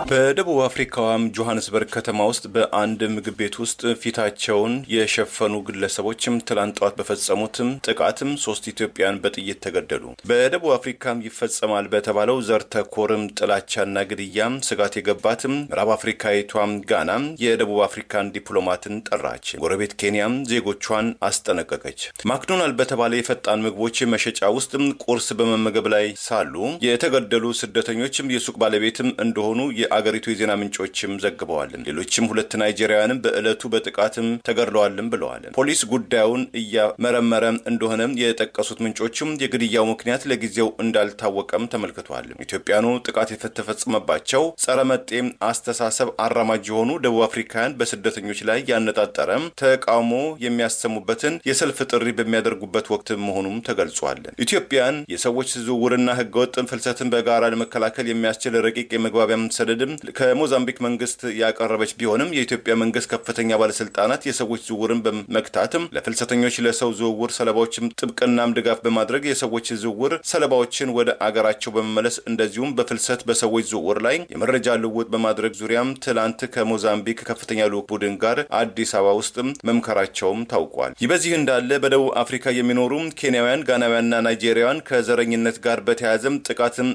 በደቡብ አፍሪካዋም ጆሃንስበርግ ከተማ ውስጥ በአንድ ምግብ ቤት ውስጥ ፊታቸውን የሸፈኑ ግለሰቦችም ትላንት ጠዋት በፈጸሙትም ጥቃትም 3 ኢትዮጵያውያን በጥይት ተገደሉ። በደቡብ አፍሪካም ይፈጸማል በተባለው ዘር ተኮርም ጥላቻና ግድያም ስጋት የገባትም ምዕራብ አፍሪካዊቷም ጋናም የደቡብ አፍሪካን ዲፕሎማትን ጠራች። ጎረቤት ኬንያም ዜጎቿን አስጠነቀቀች። ማክዶናልድ በተባለ የፈጣን ምግቦች መሸጫ ውስጥም ቁርስ በመመገብ ላይ ሳሉ የተገደሉ ስደተኞችም የሱቅ ባለቤትም እንደሆኑ አገሪቱ የዜና ምንጮችም ዘግበዋል። ሌሎችም 2 ናይጄሪያውያንም በዕለቱ በጥቃትም ተገድለዋልም ብለዋል። ፖሊስ ጉዳዩን እያመረመረ እንደሆነም የጠቀሱት ምንጮችም የግድያው ምክንያት ለጊዜው እንዳልታወቀም ተመልክቷል። ኢትዮጵያኑ ጥቃት የተፈጸመባቸው ጸረ መጤ አስተሳሰብ አራማጅ የሆኑ ደቡብ አፍሪካውያን በስደተኞች ላይ ያነጣጠረ ተቃውሞ የሚያሰሙበትን የሰልፍ ጥሪ በሚያደርጉበት ወቅት መሆኑም ተገልጿል። ኢትዮጵያን የሰዎች ዝውውርና ህገወጥ ፍልሰትን በጋራ ለመከላከል የሚያስችል ረቂቅ የመግባቢያ ሰነድ ከሞዛምቢክ መንግስት ያቀረበች ቢሆንም የኢትዮጵያ መንግስት ከፍተኛ ባለስልጣናት የሰዎች ዝውውርን በመግታትም ለፍልሰተኞች ለሰው ዝውውር ሰለባዎችም ጥብቅናም ድጋፍ በማድረግ የሰዎች ዝውውር ሰለባዎችን ወደ አገራቸው በመመለስ እንደዚሁም በፍልሰት በሰዎች ዝውውር ላይ የመረጃ ልውውጥ በማድረግ ዙሪያም ትላንት ከሞዛምቢክ ከፍተኛ ልዑክ ቡድን ጋር አዲስ አበባ ውስጥ መምከራቸውም ታውቋል። ይህ በዚህ እንዳለ በደቡብ አፍሪካ የሚኖሩ ኬንያውያን፣ ጋናውያንና ናይጄሪያውያን ከዘረኝነት ጋር በተያያዘም ጥቃትም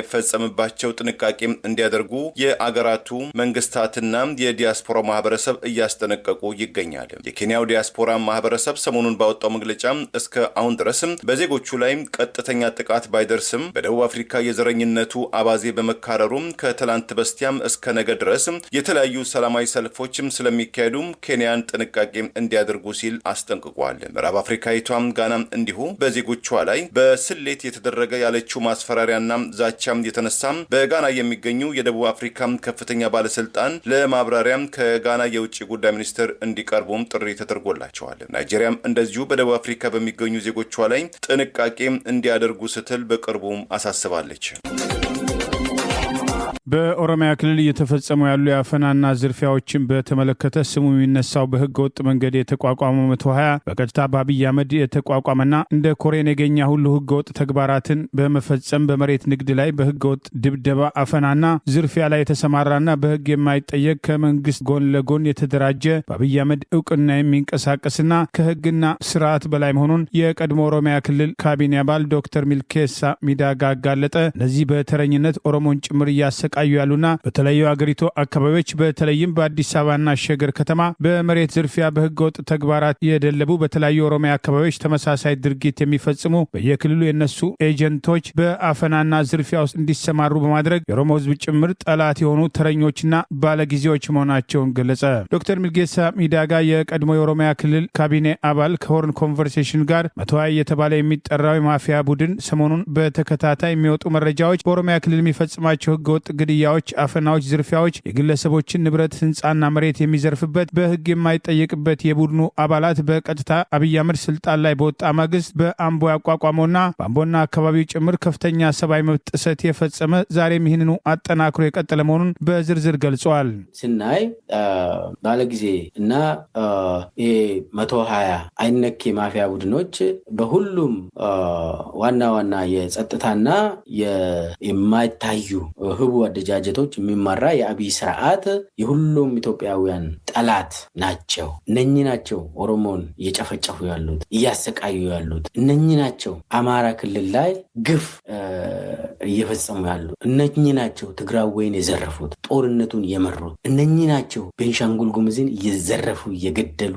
እንዳይፈጸምባቸው ጥንቃቄ እንዲያደርጉ የአገራቱ መንግስታትና የዲያስፖራ ማህበረሰብ እያስጠነቀቁ ይገኛል። የኬንያው ዲያስፖራ ማህበረሰብ ሰሞኑን ባወጣው መግለጫ እስከ አሁን ድረስም በዜጎቹ ላይ ቀጥተኛ ጥቃት ባይደርስም በደቡብ አፍሪካ የዘረኝነቱ አባዜ በመካረሩም ከትላንት በስቲያም እስከ ነገ ድረስ የተለያዩ ሰላማዊ ሰልፎችም ስለሚካሄዱ ኬንያን ጥንቃቄ እንዲያደርጉ ሲል አስጠንቅቋል። ምዕራብ አፍሪካዊቷም ጋናም እንዲሁ በዜጎቿ ላይ በስሌት የተደረገ ያለችው ማስፈራሪያና ዛቻም የተነሳም በጋና የሚገኙ የደቡብ አፍሪካ ከፍተኛ ባለስልጣን ለማብራሪያም ከጋና የውጭ ጉዳይ ሚኒስትር እንዲቀርቡም ጥሪ ተደርጎላቸዋል። ናይጄሪያም እንደዚሁ በደቡብ አፍሪካ በሚገኙ ዜጎቿ ላይ ጥንቃቄ እንዲያደርጉ ስትል በቅርቡም አሳስባለች። በኦሮሚያ ክልል እየተፈጸሙ ያሉ የአፈናና ዝርፊያዎችን በተመለከተ ስሙ የሚነሳው በህገ ወጥ መንገድ የተቋቋመው 120 በቀጥታ በአብይ አህመድ የተቋቋመና እንደ ኮሬ ነገኛ ሁሉ ህገ ወጥ ተግባራትን በመፈጸም በመሬት ንግድ ላይ በህገ ወጥ ድብደባ፣ አፈናና ዝርፊያ ላይ የተሰማራና በህግ የማይጠየቅ ከመንግስት ጎን ለጎን የተደራጀ በአብይ አህመድ እውቅና የሚንቀሳቀስና ከህግና ስርዓት በላይ መሆኑን የቀድሞ ኦሮሚያ ክልል ካቢኔ አባል ዶክተር ሚልኬሳ ሚዳጋ አጋለጠ። እነዚህ በተረኝነት ኦሮሞን ጭምር እያሰቃ እያሰቃዩ ያሉና በተለያዩ አገሪቱ አካባቢዎች በተለይም በአዲስ አበባና ሸገር ከተማ በመሬት ዝርፊያ በህገወጥ ተግባራት የደለቡ በተለያዩ ኦሮሚያ አካባቢዎች ተመሳሳይ ድርጊት የሚፈጽሙ በየክልሉ የነሱ ኤጀንቶች በአፈናና ዝርፊያ ውስጥ እንዲሰማሩ በማድረግ የኦሮሞ ህዝብ ጭምር ጠላት የሆኑ ተረኞችና ባለጊዜዎች መሆናቸውን ገለጸ። ዶክተር ሚልጌሳ ሚዳጋ የቀድሞ የኦሮሚያ ክልል ካቢኔ አባል ከሆርን ኮንቨርሴሽን ጋር መተዋይ የተባለ የሚጠራው የማፊያ ቡድን ሰሞኑን በተከታታይ የሚወጡ መረጃዎች በኦሮሚያ ክልል የሚፈጽማቸው ህገወጥ ግድያዎች፣ አፈናዎች፣ ዝርፊያዎች የግለሰቦችን ንብረት ህንፃና መሬት የሚዘርፍበት በህግ የማይጠየቅበት የቡድኑ አባላት በቀጥታ አብይ አህመድ ስልጣን ላይ በወጣ ማግስት በአምቦ ያቋቋመውና በአምቦና አካባቢው ጭምር ከፍተኛ ሰብአዊ መብት ጥሰት የፈጸመ ዛሬም ይህንኑ አጠናክሮ የቀጠለ መሆኑን በዝርዝር ገልጸዋል። ስናይ ባለጊዜ እና 120 አይነክ የማፊያ ቡድኖች በሁሉም ዋና ዋና የጸጥታና የማይታዩ ህቡ አደጃጀቶች የሚመራ የአብይ ስርዓት የሁሉም ኢትዮጵያውያን ጠላት ናቸው። እነኚህ ናቸው ኦሮሞን እየጨፈጨፉ ያሉት፣ እያሰቃዩ ያሉት። እነኚህ ናቸው አማራ ክልል ላይ ግፍ እየፈጸሙ ያሉት። እነኚህ ናቸው ትግራይን የዘረፉት፣ ጦርነቱን የመሩት። እነኚህ ናቸው ቤንሻንጉል ጉሙዝን እየዘረፉ እየገደሉ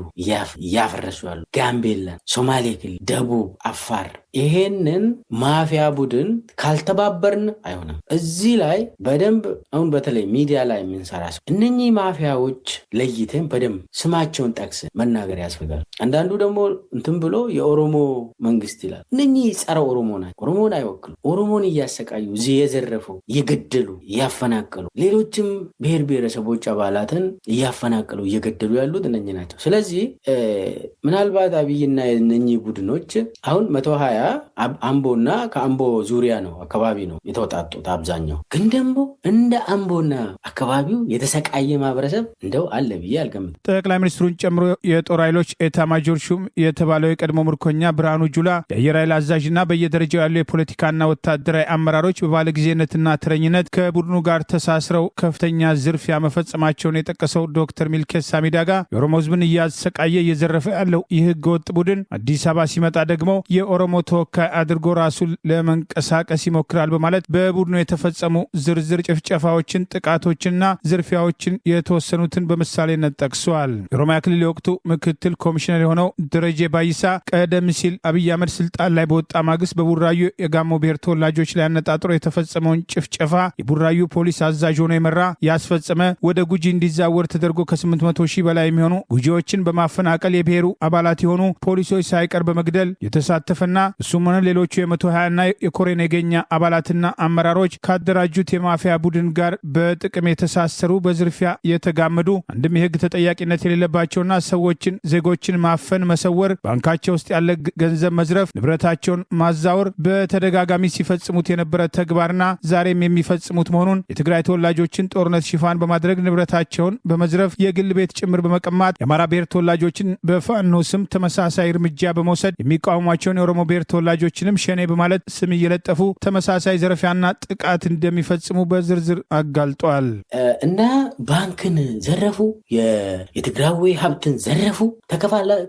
እያፈረሱ ያሉ፣ ጋምቤላን፣ ሶማሌ ክልል፣ ደቡብ፣ አፋር። ይሄንን ማፊያ ቡድን ካልተባበርን አይሆንም። እዚህ ላይ በደንብ አሁን በተለይ ሚዲያ ላይ የምንሰራ ሰው እነኚህ ማፊያዎች ለይተን በደንብ ስማቸውን ጠቅስ መናገር ያስፈልጋል። አንዳንዱ ደግሞ እንትን ብሎ የኦሮሞ መንግስት ይላል። እነኚህ ጸረ ኦሮሞ ናቸው። ኦሮሞን አይወክሉ። ኦሮሞን እያሰቃዩ እየዘረፉ እየገደሉ እያፈናቀሉ ሌሎችም ብሔር ብሔረሰቦች አባላትን እያፈናቀሉ እየገደሉ ያሉት እነኚህ ናቸው። ስለዚህ ምናልባት አብይና እነኚህ ቡድኖች አሁን 120 አምቦና ከአምቦ ዙሪያ ነው አካባቢ ነው የተወጣጡት አብዛኛው። ግን ደግሞ እንደ አምቦና አካባቢው የተሰቃየ ማህበረሰብ እንደው አለ ብዬ አልገምትም። ጠቅላይ ሚኒስትሩን ጨምሮ የጦር ኃይሎች ኤታማጆር ሹም የተባለው የቀድሞ ምርኮኛ ብርሃኑ ጁላ፣ የአየር ኃይል አዛዥና በየደረጃው ያሉ የፖለቲካና ወታደራዊ አመራሮች በባለጊዜነትና ተረኝነት ከቡድኑ ጋር ተሳስረው ከፍተኛ ዝርፊያ መፈጸማቸውን የጠቀሰው ዶክተር ሚልኬሳ ሚዳጋ የኦሮሞ ህዝብን እያሰቃየ እየዘረፈ ያለው ይህ ህገወጥ ቡድን አዲስ አበባ ሲመጣ ደግሞ የኦሮሞ ተወካይ አድርጎ ራሱን ለመንቀሳቀስ ይሞክራል በማለት በቡድኑ የተፈጸሙ ዝርዝር ጭፍጨፋዎችን፣ ጥቃቶችንና ዝርፊያዎችን የተወሰኑትን በምሳሌነት ጠቅሷል። የኦሮሚያ ክልል የወቅቱ ምክትል ኮሚሽነር የሆነው ደረጀ ባይሳ ቀደም ሲል አብይ አህመድ ስልጣን ላይ በወጣ ማግስት በቡራዩ የጋሞ ብሔር ተወላጆች ላይ አነጣጥሮ የተፈጸመውን ጭፍጨፋ የቡራዩ ፖሊስ አዛዥ ሆኖ የመራ ያስፈጸመ፣ ወደ ጉጂ እንዲዛወር ተደርጎ ከ800 ሺህ በላይ የሚሆኑ ጉጂዎችን በማፈናቀል የብሔሩ አባላት የሆኑ ፖሊሶች ሳይቀር በመግደል የተሳተፈና እሱም ሆነ ሌሎቹ የ120ና የኮሬ ነገኛ አባላትና አመራሮች ካደራጁት የማፊያ ቡድን ጋር በጥቅም የተሳሰሩ፣ በዝርፊያ የተጋመዱ፣ አንድም የህግ ተጠያቂነት የሌለባቸውና ሰዎችን ዜጎችን ማፈን፣ መሰወር፣ ባንካቸው ውስጥ ያለ ገንዘብ መዝረፍ፣ ንብረታቸውን ማዛወር በተደጋጋሚ ሲፈጽሙት የነበረ ተግባርና ዛሬም የሚፈጽሙት መሆኑን የትግራይ ተወላጆችን ጦርነት ሽፋን በማድረግ ንብረታቸውን በመዝረፍ የግል ቤት ጭምር በመቀማት የአማራ ብሔር ተወላጆችን በፋኖ ስም ተመሳሳይ እርምጃ በመውሰድ የሚቃወሟቸውን የኦሮሞ ብሔር ተወላጆችንም ሸኔ በማለት ስም እየለጠፉ ተመሳሳይ ዘረፊያና ጥቃት እንደሚፈጽሙ በዝርዝር አጋልጧል። እና ባንክን ዘረፉ፣ የትግራዊ ሀብትን ዘረፉ፣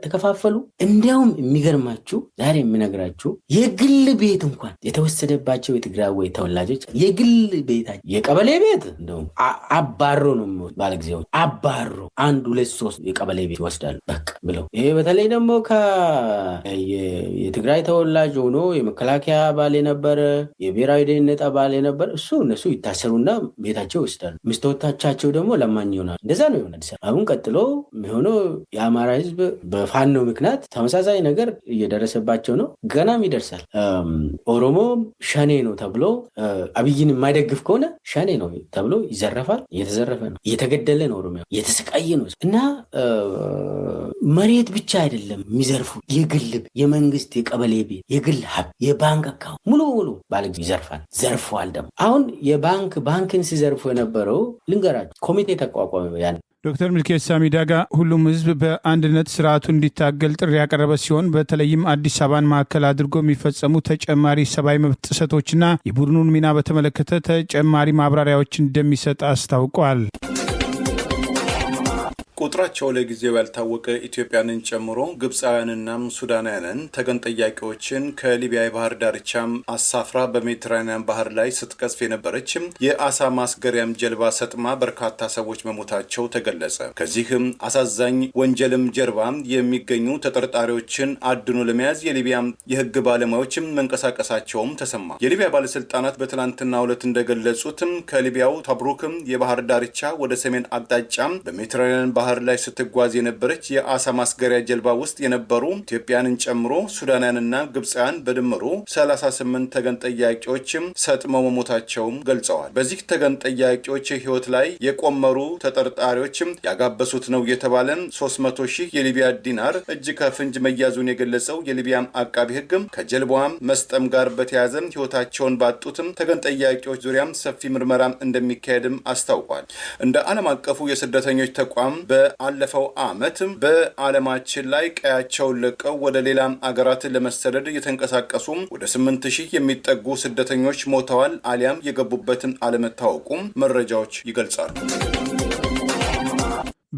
ተከፋፈሉ። እንዲያውም የሚገርማችሁ ዛሬ የምነግራችሁ የግል ቤት እንኳን የተወሰደባቸው የትግራዊ ተወላጆች የግል ቤታቸው የቀበሌ ቤት እንደውም አባሮ ነው ባለጊዜው አባሮ 1 2 3 የቀበሌ ቤት ይወስዳሉ በቃ ብለው። ይሄ በተለይ ደግሞ የትግራይ ተወላጅ ሆኖ የመከላከያ አባል የነበረ የብሔራዊ ደህንነት አባል የነበረ እነሱ ይታሰሩና ቤታቸው ይወስዳሉ። ሚስቶቻቸው ደግሞ ለማኝ ይሆናሉ። እንደዛ ነው የሆነ አዲስ አበባ። አሁን ቀጥሎ የሚሆነው የአማራ ህዝብ በፋኖ ምክንያት ተመሳሳይ ነገር እየደረሰባቸው ነው። ገናም ይደርሳል። ኦሮሞ ሸኔ ነው ተብሎ አብይን የማይደግፍ ከሆነ ሸኔ ነው ተብሎ ይዘረፋል። እየተዘረፈ ነው፣ እየተገደለ ነው፣ ኦሮሚያ እየተሰቃየ ነው። እና መሬት ብቻ አይደለም የሚዘርፉ የግል የመንግስት የቀበሌ ቤት፣ የግል ሀብት፣ የባንክ አካውንት ሙሉ ባለጊዜ ይዘርፋል። ዘርፈዋል ደግሞ አሁን ባንክን ሲዘርፉ የነበረው ልንገራቸው ኮሚቴ ተቋቋመ ያን ዶክተር ሚልኬሳ ሚዳጋ ሁሉም ህዝብ በአንድነት ስርዓቱ እንዲታገል ጥሪ ያቀረበ ሲሆን በተለይም አዲስ አበባን ማዕከል አድርጎ የሚፈጸሙ ተጨማሪ ሰብአዊ መብት ጥሰቶችና የቡድኑን ሚና በተመለከተ ተጨማሪ ማብራሪያዎች እንደሚሰጥ አስታውቋል። ቁጥራቸው ለጊዜው ያልታወቀ ኢትዮጵያንን ጨምሮ ግብፃውያንና ሱዳናውያንን ተገን ጠያቂዎችን ከሊቢያ የባህር ዳርቻም አሳፍራ በሜዲትራኒያን ባህር ላይ ስትቀዝፍ የነበረች የአሳ ማስገሪያም ጀልባ ሰጥማ በርካታ ሰዎች መሞታቸው ተገለጸ። ከዚህም አሳዛኝ ወንጀልም ጀርባ የሚገኙ ተጠርጣሪዎችን አድኖ ለመያዝ የሊቢያ የህግ ባለሙያዎችም መንቀሳቀሳቸውም ተሰማ። የሊቢያ ባለስልጣናት በትላንትናው ዕለት እንደገለጹትም ከሊቢያው ታብሩክ የባህር ዳርቻ ወደ ሰሜን አቅጣጫ በሜዲትራኒያን ባህር ላይ ስትጓዝ የነበረች የአሳ ማስገሪያ ጀልባ ውስጥ የነበሩ ኢትዮጵያንን ጨምሮ ሱዳናውያንና ግብፃውያን በድምሩ 38 ተገን ጠያቂዎችም ሰጥመው መሞታቸውም ገልጸዋል። በዚህ ተገን ጠያቂዎች ህይወት ላይ የቆመሩ ተጠርጣሪዎችም ያጋበሱት ነው የተባለ 300,000 የሊቢያ ዲናር እጅ ከፍንጅ መያዙን የገለጸው የሊቢያ አቃቢ ህግም ከጀልባዋም መስጠም ጋር በተያያዘ ህይወታቸውን ባጡትም ተገን ጠያቂዎች ዙሪያም ሰፊ ምርመራ እንደሚካሄድም አስታውቋል። እንደ ዓለም አቀፉ የስደተኞች ተቋም በአለፈው ዓመት በዓለማችን ላይ ቀያቸውን ለቀው ወደ ሌላ አገራት ለመሰደድ የተንቀሳቀሱ ወደ 8,000 የሚጠጉ ስደተኞች ሞተዋል አሊያም የገቡበትን አለመታወቁም መረጃዎች ይገልጻሉ።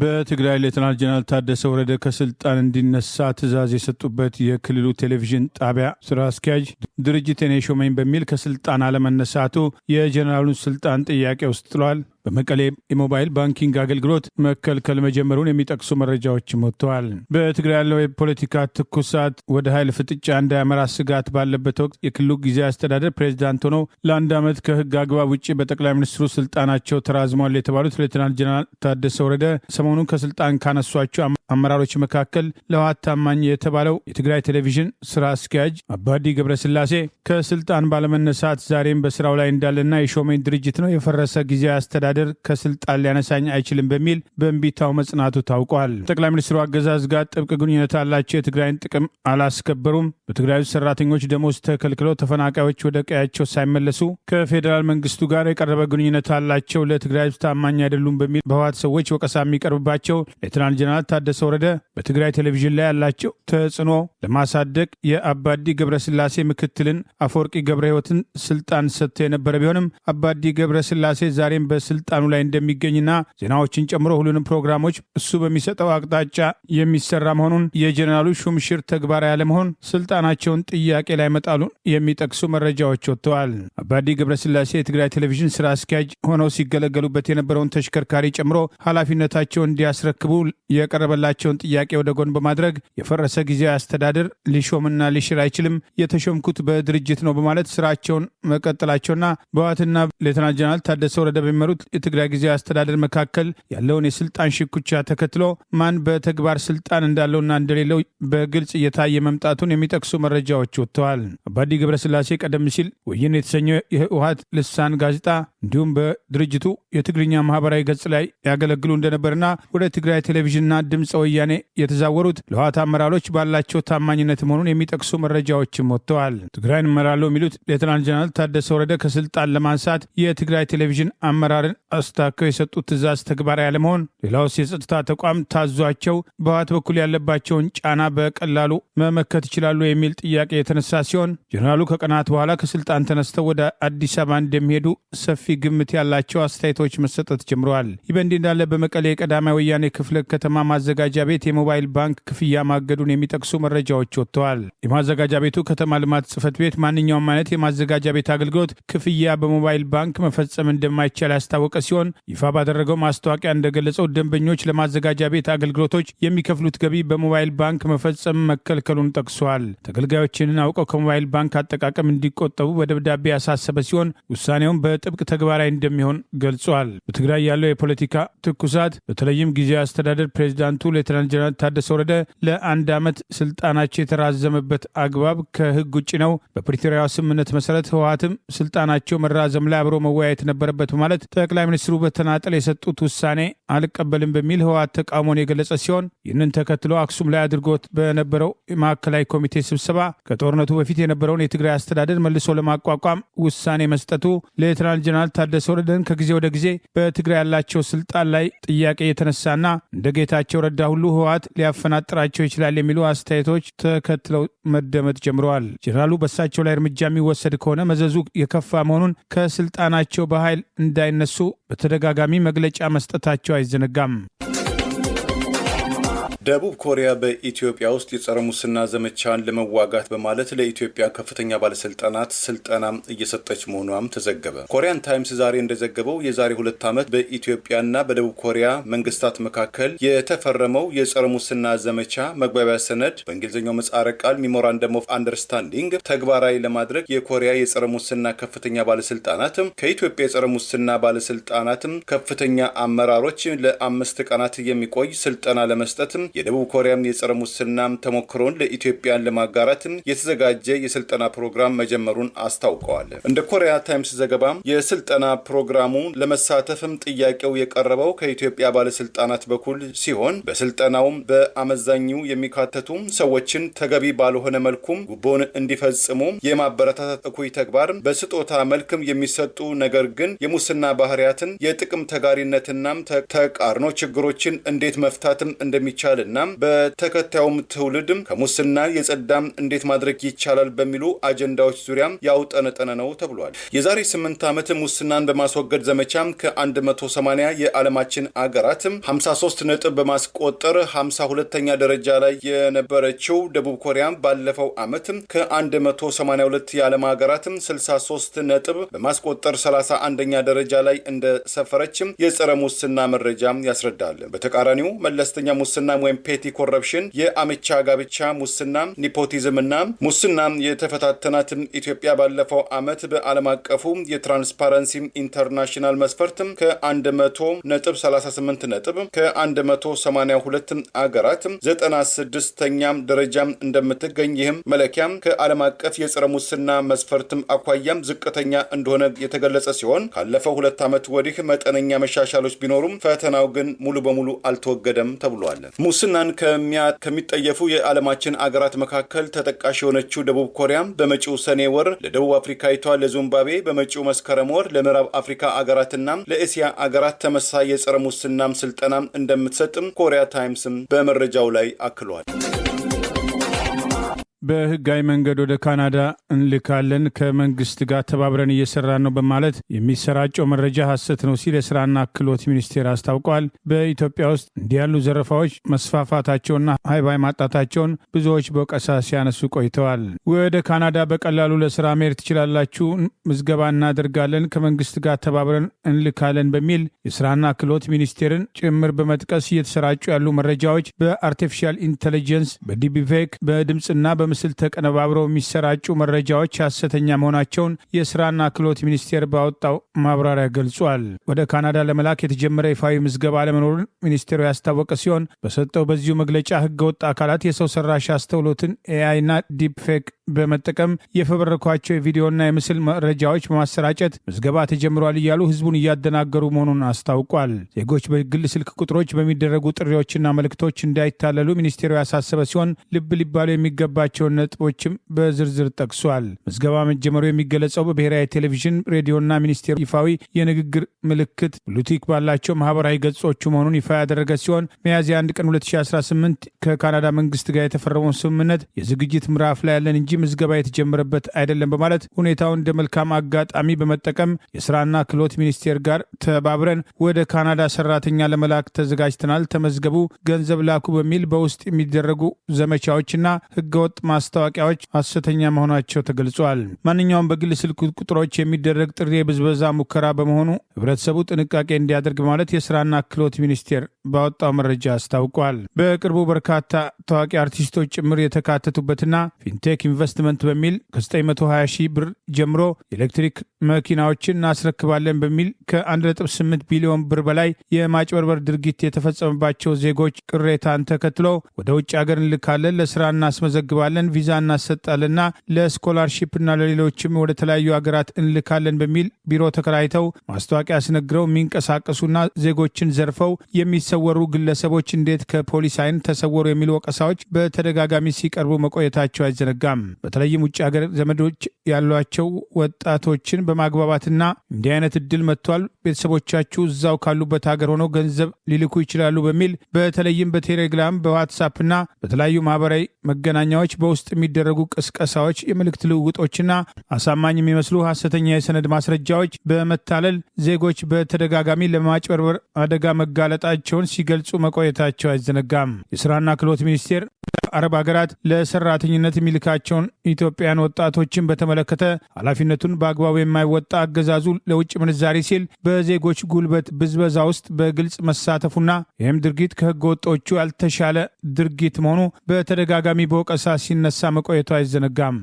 በትግራይ ሌተናል ጀነራል ታደሰ ወረደ ከስልጣን እንዲነሳ ትዕዛዝ የሰጡበት የክልሉ ቴሌቪዥን ጣቢያ ስራ አስኪያጅ ድርጅት እኔ ሾመኝ በሚል ከስልጣን አለመነሳቱ የጀነራሉን ስልጣን ጥያቄ ውስጥ ጥሏል። በመቀሌ የሞባይል ባንኪንግ አገልግሎት መከልከል መጀመሩን የሚጠቅሱ መረጃዎችም ወጥተዋል። በትግራይ ያለው የፖለቲካ ትኩሳት ወደ ኃይል ፍጥጫ እንዳያመራ ስጋት ባለበት ወቅት የክልሉ ጊዜያዊ አስተዳደር ፕሬዚዳንት ሆነው ለ1 ዓመት ከህግ አግባብ ውጭ በጠቅላይ ሚኒስትሩ ስልጣናቸው ተራዝሟል የተባሉት ሌተናል ጀነራል ታደሰ ወረደ ሰሞኑን ከስልጣን ካነሷቸው አመራሮች መካከል ለህወሓት ታማኝ የተባለው የትግራይ ቴሌቪዥን ስራ አስኪያጅ አባዲ ገብረስላሴ ከስልጣን ባለመነሳት ዛሬም በስራው ላይ እንዳለና የሾመኝ ድርጅት ነው የፈረሰ ጊዜያዊ አስተዳደር ከስልጣን ሊያነሳኝ አይችልም በሚል በእንቢታው መጽናቱ ታውቋል። ጠቅላይ ሚኒስትሩ አገዛዝ ጋር ጥብቅ ግንኙነት አላቸው፣ የትግራይን ጥቅም አላስከበሩም፣ በትግራይ ሰራተኞች ደሞዝ ተከልክለው ተፈናቃዮች ወደ ቀያቸው ሳይመለሱ ከፌዴራል መንግስቱ ጋር የቀረበ ግንኙነት አላቸው፣ ለትግራይ ታማኝ አይደሉም በሚል በህወሓት ሰዎች ወቀሳ የሚቀርብባቸው ሌተናል ጀነራል ታደሰ ወረደ በትግራይ ቴሌቪዥን ላይ ያላቸው ተጽዕኖ ለማሳደግ የአባዲ ገብረስላሴ ምክትልን አፈወርቂ ገብረ ህይወትን ስልጣን ሰጥተው የነበረ ቢሆንም አባዲ ገብረስላሴ ዛሬም በስልጣኑ ላይ እንደሚገኝና ዜናዎችን ጨምሮ ሁሉንም ፕሮግራሞች እሱ በሚሰጠው አቅጣጫ የሚሰራ መሆኑን የጀነራሉ ሹምሽር ተግባራዊ ያለመሆን ስልጣናቸውን ጥያቄ ላይ መጣሉን የሚጠቅሱ መረጃዎች ወጥተዋል። አባዲ ገብረስላሴ የትግራይ ቴሌቪዥን ስራ አስኪያጅ ሆነው ሲገለገሉበት የነበረውን ተሽከርካሪ ጨምሮ ኃላፊነታቸውን እንዲያስረክቡ የቀረበላቸውን ጥያቄ ወደ ጎን በማድረግ የፈረሰ ጊዜያዊ አስተዳደር ሊሾምና ሊሽር አይችልም፣ የተሾምኩት በድርጅት ነው በማለት ስራቸውን መቀጠላቸውና በህወሓትና ሌተናል ጀነራል ታደሰ ወረደ በሚመሩት የትግራይ ጊዜያዊ አስተዳደር መካከል ያለውን የስልጣን ሽኩቻ ተከትሎ ማን በተግባር ስልጣን እንዳለውና እንደሌለው በግልጽ እየታየ መምጣቱን የሚጠቅሱ መረጃዎች ወጥተዋል። አባዲ ገብረስላሴ ቀደም ሲል ወይን የተሰኘው የህወሓት ልሳን ጋዜጣ እንዲሁም በድርጅቱ የትግርኛ ማህበራዊ ገጽ ላይ ያገለግሉ እንደነበርና ወደ ትግራይ ቴሌቪዥንና ድምፀ ወያኔ የተዛወሩት ለህወሓት አመራሮች ባላቸው ታማኝነት መሆኑን የሚጠቅሱ መረጃዎችም ወጥተዋል። ትግራይን እመራለሁ የሚሉት ሌተናል ጀነራል ታደሰ ወረደ ከስልጣን ለማንሳት የትግራይ ቴሌቪዥን አመራርን አስታከው የሰጡት ትዕዛዝ ተግባራዊ ያለመሆን፣ ሌላውስ የጸጥታ ተቋም ታዟቸው በህወሓት በኩል ያለባቸውን ጫና በቀላሉ መመከት ይችላሉ የሚል ጥያቄ የተነሳ ሲሆን ጀነራሉ ከቀናት በኋላ ከስልጣን ተነስተው ወደ አዲስ አበባ እንደሚሄዱ ሰፊ ግምት ያላቸው አስተያየቶች መሰጠት ጀምረዋል። ይህ በእንዲህ እንዳለ በመቀሌ የቀዳማዊ ወያኔ ክፍለ ከተማ ማዘጋጃ ቤት የሞባይል ባንክ ክፍያ ማገዱን የሚጠቅሱ መረጃዎች ወጥተዋል። የማዘጋጃ ቤቱ ከተማ ልማት ጽሕፈት ቤት ማንኛውም አይነት የማዘጋጃ ቤት አገልግሎት ክፍያ በሞባይል ባንክ መፈጸም እንደማይቻል ያስታወቀ ሲሆን ይፋ ባደረገው ማስታወቂያ እንደገለጸው ደንበኞች ለማዘጋጃ ቤት አገልግሎቶች የሚከፍሉት ገቢ በሞባይል ባንክ መፈጸም መከልከሉን ጠቅሷል። ተገልጋዮችንን አውቀው ከሞባይል ባንክ አጠቃቀም እንዲቆጠቡ በደብዳቤ ያሳሰበ ሲሆን ውሳኔውን በጥብቅ ተግባራዊ እንደሚሆን ገልጿል። በትግራይ ያለው የፖለቲካ ትኩሳት በተለይም ጊዜያዊ አስተዳደር ፕሬዚዳንቱ ሌተናል ጀነራል ታደሰ ወረደ ለ1 ዓመት ስልጣናቸው የተራዘመበት አግባብ ከህግ ውጭ ነው። በፕሪቶሪያው ስምምነት መሰረት ህወሓትም ስልጣናቸው መራዘም ላይ አብሮ መወያየት ነበረበት በማለት ጠቅላይ ሚኒስትሩ በተናጠል የሰጡት ውሳኔ አልቀበልም በሚል ህወሓት ተቃውሞን የገለጸ ሲሆን ይህንን ተከትሎ አክሱም ላይ አድርጎት በነበረው ማዕከላዊ ኮሚቴ ስብሰባ ከጦርነቱ በፊት የነበረውን የትግራይ አስተዳደር መልሶ ለማቋቋም ውሳኔ መስጠቱ ሌተናል ጀነራል ታደሰ ወረደን ከጊዜ ወደ ጊዜ በትግራይ ያላቸው ስልጣን ላይ ጥያቄ የተነሳና እንደ ጌታቸው ረዳ ሁሉ ህወሓት ሊያፈናጥራቸው ይችላል የሚሉ አስተያየቶች ተከትለው መደመጥ ጀምረዋል። ጀነራሉ በሳቸው ላይ እርምጃ የሚወሰድ ከሆነ መዘዙ የከፋ መሆኑን ከስልጣናቸው በኃይል እንዳይነሱ በተደጋጋሚ መግለጫ መስጠታቸው አይዘነጋም። ደቡብ ኮሪያ በኢትዮጵያ ውስጥ የጸረ ሙስና ዘመቻን ለመዋጋት በማለት ለኢትዮጵያ ከፍተኛ ባለስልጣናት ስልጠና እየሰጠች መሆኗም ተዘገበ። ኮሪያን ታይምስ ዛሬ እንደዘገበው የዛሬ 2 ዓመት በኢትዮጵያና በደቡብ ኮሪያ መንግስታት መካከል የተፈረመው የጸረ ሙስና ዘመቻ መግባቢያ ሰነድ በእንግሊዝኛው ምህጻረ ቃል ሚሞራንደም ኦፍ አንደርስታንዲንግ ተግባራዊ ለማድረግ የኮሪያ የጸረ ሙስና ከፍተኛ ባለስልጣናትም ከኢትዮጵያ የጸረ ሙስና ባለስልጣናትም ከፍተኛ አመራሮች ለ5 ቀናት የሚቆይ ስልጠና ለመስጠትም የደቡብ ኮሪያም የጸረ ሙስና ተሞክሮን ለኢትዮጵያን ለማጋራት የተዘጋጀ የስልጠና ፕሮግራም መጀመሩን አስታውቀዋል። እንደ ኮሪያ ታይምስ ዘገባ የስልጠና ፕሮግራሙ ለመሳተፍም ጥያቄው የቀረበው ከኢትዮጵያ ባለስልጣናት በኩል ሲሆን በስልጠናውም በአመዛኙ የሚካተቱ ሰዎችን ተገቢ ባልሆነ መልኩም ጉቦን እንዲፈጽሙ የማበረታታት እኩይ ተግባር በስጦታ መልክም የሚሰጡ ነገር ግን የሙስና ባህሪያትን የጥቅም ተጋሪነትና ተቃርኖ ችግሮችን እንዴት መፍታትም እንደሚቻልና በተከታዩም ትውልድም ከሙስና የጸዳም እንዴት ማድረግ ይቻላል በሚሉ አጀንዳዎች ዙሪያ ያውጠነጠነ ነው ተብሏል። የዛሬ 8 ዓመት ሙስናን በማስወገድ ዘመቻም ከ180 የዓለማችን አገራት 53 ነጥብ በማስቆጠር 52ኛ ደረጃ ላይ የነበረችው ደቡብ ኮሪያ ባለፈው ዓመት ከ182 የዓለም ሀገራት 63 ነጥብ በማስቆጠር 31ኛ ደረጃ ላይ እንደሰፈረች የጸረ ሙስና መረጃ ያስረዳል። በተቃራኒው መለስተኛ ሙስና ወይም ፔቲ ኮረፕሽን፣ የአመቻ ጋብቻ ሙስና፣ ኒፖቲዝምና ሙስና የተፈታተናት ኢትዮጵያ ባለፈው ዓመት በዓለም አቀፉ የትራንስፓረንሲ ኢንተርናሽናል መስፈርት ከ100.38 ነጥብ ከ182 አገራት 96ኛ ደረጃ እንደምትገኝ ይህም መለኪያ ከዓለም አቀፍ የጸረ ሙስና መስፈርት አኳያም ዝቅተኛ እንደሆነ የተገለጸ ሲሆን ካለፈው 2 ዓመት ወዲህ መጠነኛ መሻሻሎች ቢኖሩም ፈተናው ግን ሙሉ በሙሉ አልተወገደም ተብሏል። ሙስናን ከሚጠየፉ የዓለማችን አገራት መካከል ተጠቃሽ የሆነችው ደቡብ ኮሪያ በመጪው ሰኔ ወር ለደቡብ አፍሪካዊቷ ለዚምባብዌ፣ በመጪው መስከረም ወር ለምዕራብ አፍሪካ አገራትና ለእስያ አገራት ተመሳሳይ የጸረ ሙስናም ስልጠና እንደምትሰጥም ኮሪያ ታይምስም በመረጃው ላይ አክሏል። በህጋዊ መንገድ ወደ ካናዳ እንልካለን፣ ከመንግስት ጋር ተባብረን እየሰራን ነው በማለት የሚሰራጨው መረጃ ሐሰት ነው ሲል የስራና ክህሎት ሚኒስቴር አስታውቋል። በኢትዮጵያ ውስጥ እንዲህ ያሉ ዘረፋዎች መስፋፋታቸውና ሃይባይ ማጣታቸውን ብዙዎች በወቀሳ ሲያነሱ ቆይተዋል። ወደ ካናዳ በቀላሉ ለስራ መሄድ ትችላላችሁ፣ ምዝገባ እናደርጋለን፣ ከመንግስት ጋር ተባብረን እንልካለን በሚል የስራና ክህሎት ሚኒስቴርን ጭምር በመጥቀስ እየተሰራጩ ያሉ መረጃዎች በአርቲፊሻል ኢንቴሊጀንስ፣ በዲፕፌክ፣ በድምፅና በምስል ተቀነባብረው የሚሰራጩ መረጃዎች ሐሰተኛ መሆናቸውን የስራና ክህሎት ሚኒስቴር ባወጣው ማብራሪያ ገልጿል። ወደ ካናዳ ለመላክ የተጀመረ ይፋዊ ምዝገባ አለመኖሩን ሚኒስቴሩ ያስታወቀ ሲሆን በሰጠው በዚሁ መግለጫ ህገወጥ አካላት የሰው ሰራሽ አስተውሎትን ኤአይና ዲፕፌክ በመጠቀም የፈበረኳቸው የቪዲዮና የምስል መረጃዎች በማሰራጨት ምዝገባ ተጀምሯል እያሉ ህዝቡን እያደናገሩ መሆኑን አስታውቋል። ዜጎች በግል ስልክ ቁጥሮች በሚደረጉ ጥሪዎችና መልእክቶች እንዳይታለሉ ሚኒስቴሩ ያሳሰበ ሲሆን ልብ ሊባሉ የሚገባቸውን ነጥቦችም በዝርዝር ጠቅሷል። ምዝገባ መጀመሩ የሚገለጸው በብሔራዊ ቴሌቪዥን፣ ሬዲዮና ሚኒስቴሩ ይፋዊ የንግግር ምልክት ብሉቲክ ባላቸው ማህበራዊ ገጾቹ መሆኑን ይፋ ያደረገ ሲሆን ሚያዝያ 1 ቀን 2018 ከካናዳ መንግስት ጋር የተፈረመውን ስምምነት የዝግጅት ምዕራፍ ላይ ያለን እንጂ ምዝገባ የተጀመረበት አይደለም በማለት ሁኔታውን እንደ መልካም አጋጣሚ በመጠቀም የስራና ክህሎት ሚኒስቴር ጋር ተባብረን ወደ ካናዳ ሰራተኛ ለመላክ ተዘጋጅተናል፣ ተመዝገቡ፣ ገንዘብ ላኩ በሚል በውስጥ የሚደረጉ ዘመቻዎችና ህገወጥ ማስታወቂያዎች ሐሰተኛ መሆናቸው ተገልጿል። ማንኛውም በግል ስልክ ቁጥሮች የሚደረግ ጥሪ የብዝበዛ ሙከራ በመሆኑ ህብረተሰቡ ጥንቃቄ እንዲያደርግ ማለት የስራና ክህሎት ሚኒስቴር ባወጣው መረጃ አስታውቋል። በቅርቡ በርካታ ታዋቂ አርቲስቶች ጭምር የተካተቱበትና ፊንቴክ ኢንቨስትመንት በሚል ከ920 ሺህ ብር ጀምሮ የኤሌክትሪክ መኪናዎችን እናስረክባለን በሚል ከ1.8 ቢሊዮን ብር በላይ የማጭበርበር ድርጊት የተፈጸመባቸው ዜጎች ቅሬታን ተከትሎ ወደ ውጭ ሀገር እንልካለን፣ ለስራ እናስመዘግባለን፣ ቪዛ እናሰጣልና ለስኮላርሺፕና ለሌሎችም ወደ ተለያዩ ሀገራት እንልካለን በሚል ቢሮ ተከራይተው ማስታወቂያ አስነግረው የሚንቀሳቀሱና ዜጎችን ዘርፈው የሚሰወሩ ግለሰቦች እንዴት ከፖሊስ አይን ተሰወሩ የሚሉ ወቀሳዎች በተደጋጋሚ ሲቀርቡ መቆየታቸው አይዘነጋም። በተለይም ውጭ ሀገር ዘመዶች ያሏቸው ወጣቶችን በማግባባትና እንዲህ አይነት እድል መጥቷል፣ ቤተሰቦቻችሁ እዛው ካሉበት ሀገር ሆነው ገንዘብ ሊልኩ ይችላሉ በሚል በተለይም በቴሌግራም በዋትሳፕና በተለያዩ ማህበራዊ መገናኛዎች በውስጥ የሚደረጉ ቅስቀሳዎች፣ የምልክት ልውውጦችና አሳማኝ የሚመስሉ ሐሰተኛ የሰነድ ማስረጃዎች በመታለል ዜጎች በተደጋጋሚ ለማጭበርበር አደጋ መጋለጣቸውን መሆናቸውን ሲገልጹ መቆየታቸው አይዘነጋም። የስራና ክህሎት ሚኒስቴር አረብ ሀገራት ለሰራተኝነት የሚልካቸውን ኢትዮጵያን ወጣቶችን በተመለከተ ኃላፊነቱን በአግባቡ የማይወጣ አገዛዙ ለውጭ ምንዛሪ ሲል በዜጎች ጉልበት ብዝበዛ ውስጥ በግልጽ መሳተፉና ይህም ድርጊት ከህገ ወጦቹ ያልተሻለ ድርጊት መሆኑ በተደጋጋሚ በወቀሳ ሲነሳ መቆየቱ አይዘነጋም።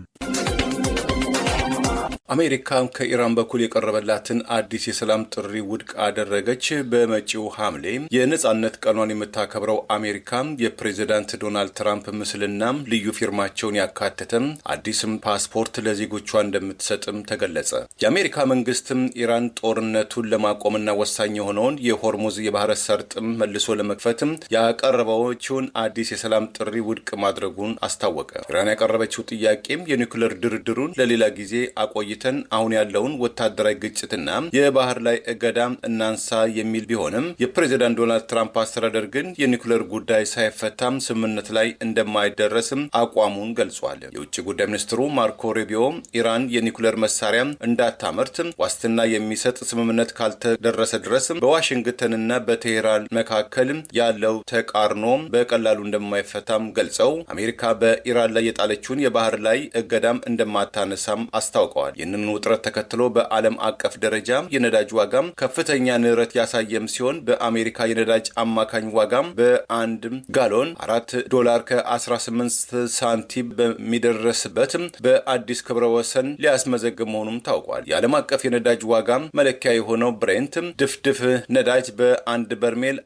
አሜሪካ ከኢራን በኩል የቀረበላትን አዲስ የሰላም ጥሪ ውድቅ አደረገች። በመጪው ሐምሌ የነጻነት ቀኗን የምታከብረው አሜሪካ የፕሬዝዳንት ዶናልድ ትራምፕ ምስልና ልዩ ፊርማቸውን ያካተተም አዲስም ፓስፖርት ለዜጎቿ እንደምትሰጥም ተገለጸ። የአሜሪካ መንግስትም ኢራን ጦርነቱን ለማቆምና ወሳኝ የሆነውን የሆርሙዝ የባህረ ሰርጥም መልሶ ለመክፈትም ያቀረበችውን አዲስ የሰላም ጥሪ ውድቅ ማድረጉን አስታወቀ። ኢራን ያቀረበችው ጥያቄም የኒውክሌር ድርድሩን ለሌላ ጊዜ አቆይ አሁን ያለውን ወታደራዊ ግጭትና የባህር ላይ እገዳ እናንሳ የሚል ቢሆንም የፕሬዝዳንት ዶናልድ ትራምፕ አስተዳደር ግን የኒውክሌር ጉዳይ ሳይፈታም ስምምነት ላይ እንደማይደረስም አቋሙን ገልጿል። የውጭ ጉዳይ ሚኒስትሩ ማርኮ ሩቢዮ ኢራን የኒውክሌር መሳሪያ እንዳታመርት ዋስትና የሚሰጥ ስምምነት ካልተደረሰ ድረስ በዋሽንግተንና በቴሄራን መካከል ያለው ተቃርኖ በቀላሉ እንደማይፈታም ገልጸው አሜሪካ በኢራን ላይ የጣለችውን የባህር ላይ እገዳም እንደማታነሳም አስታውቀዋል። ይህንን ውጥረት ተከትሎ በዓለም አቀፍ ደረጃ የነዳጅ ዋጋም ከፍተኛ ንረት ያሳየም ሲሆን በአሜሪካ የነዳጅ አማካኝ ዋጋም በአንድ ጋሎን $4 ከ18 ሳንቲም በሚደርስበት በአዲስ ክብረ ወሰን ሊያስመዘግብ መሆኑም ታውቋል። የዓለም አቀፍ የነዳጅ ዋጋም መለኪያ የሆነው ብሬንት ድፍድፍ ነዳጅ በአንድ በርሜል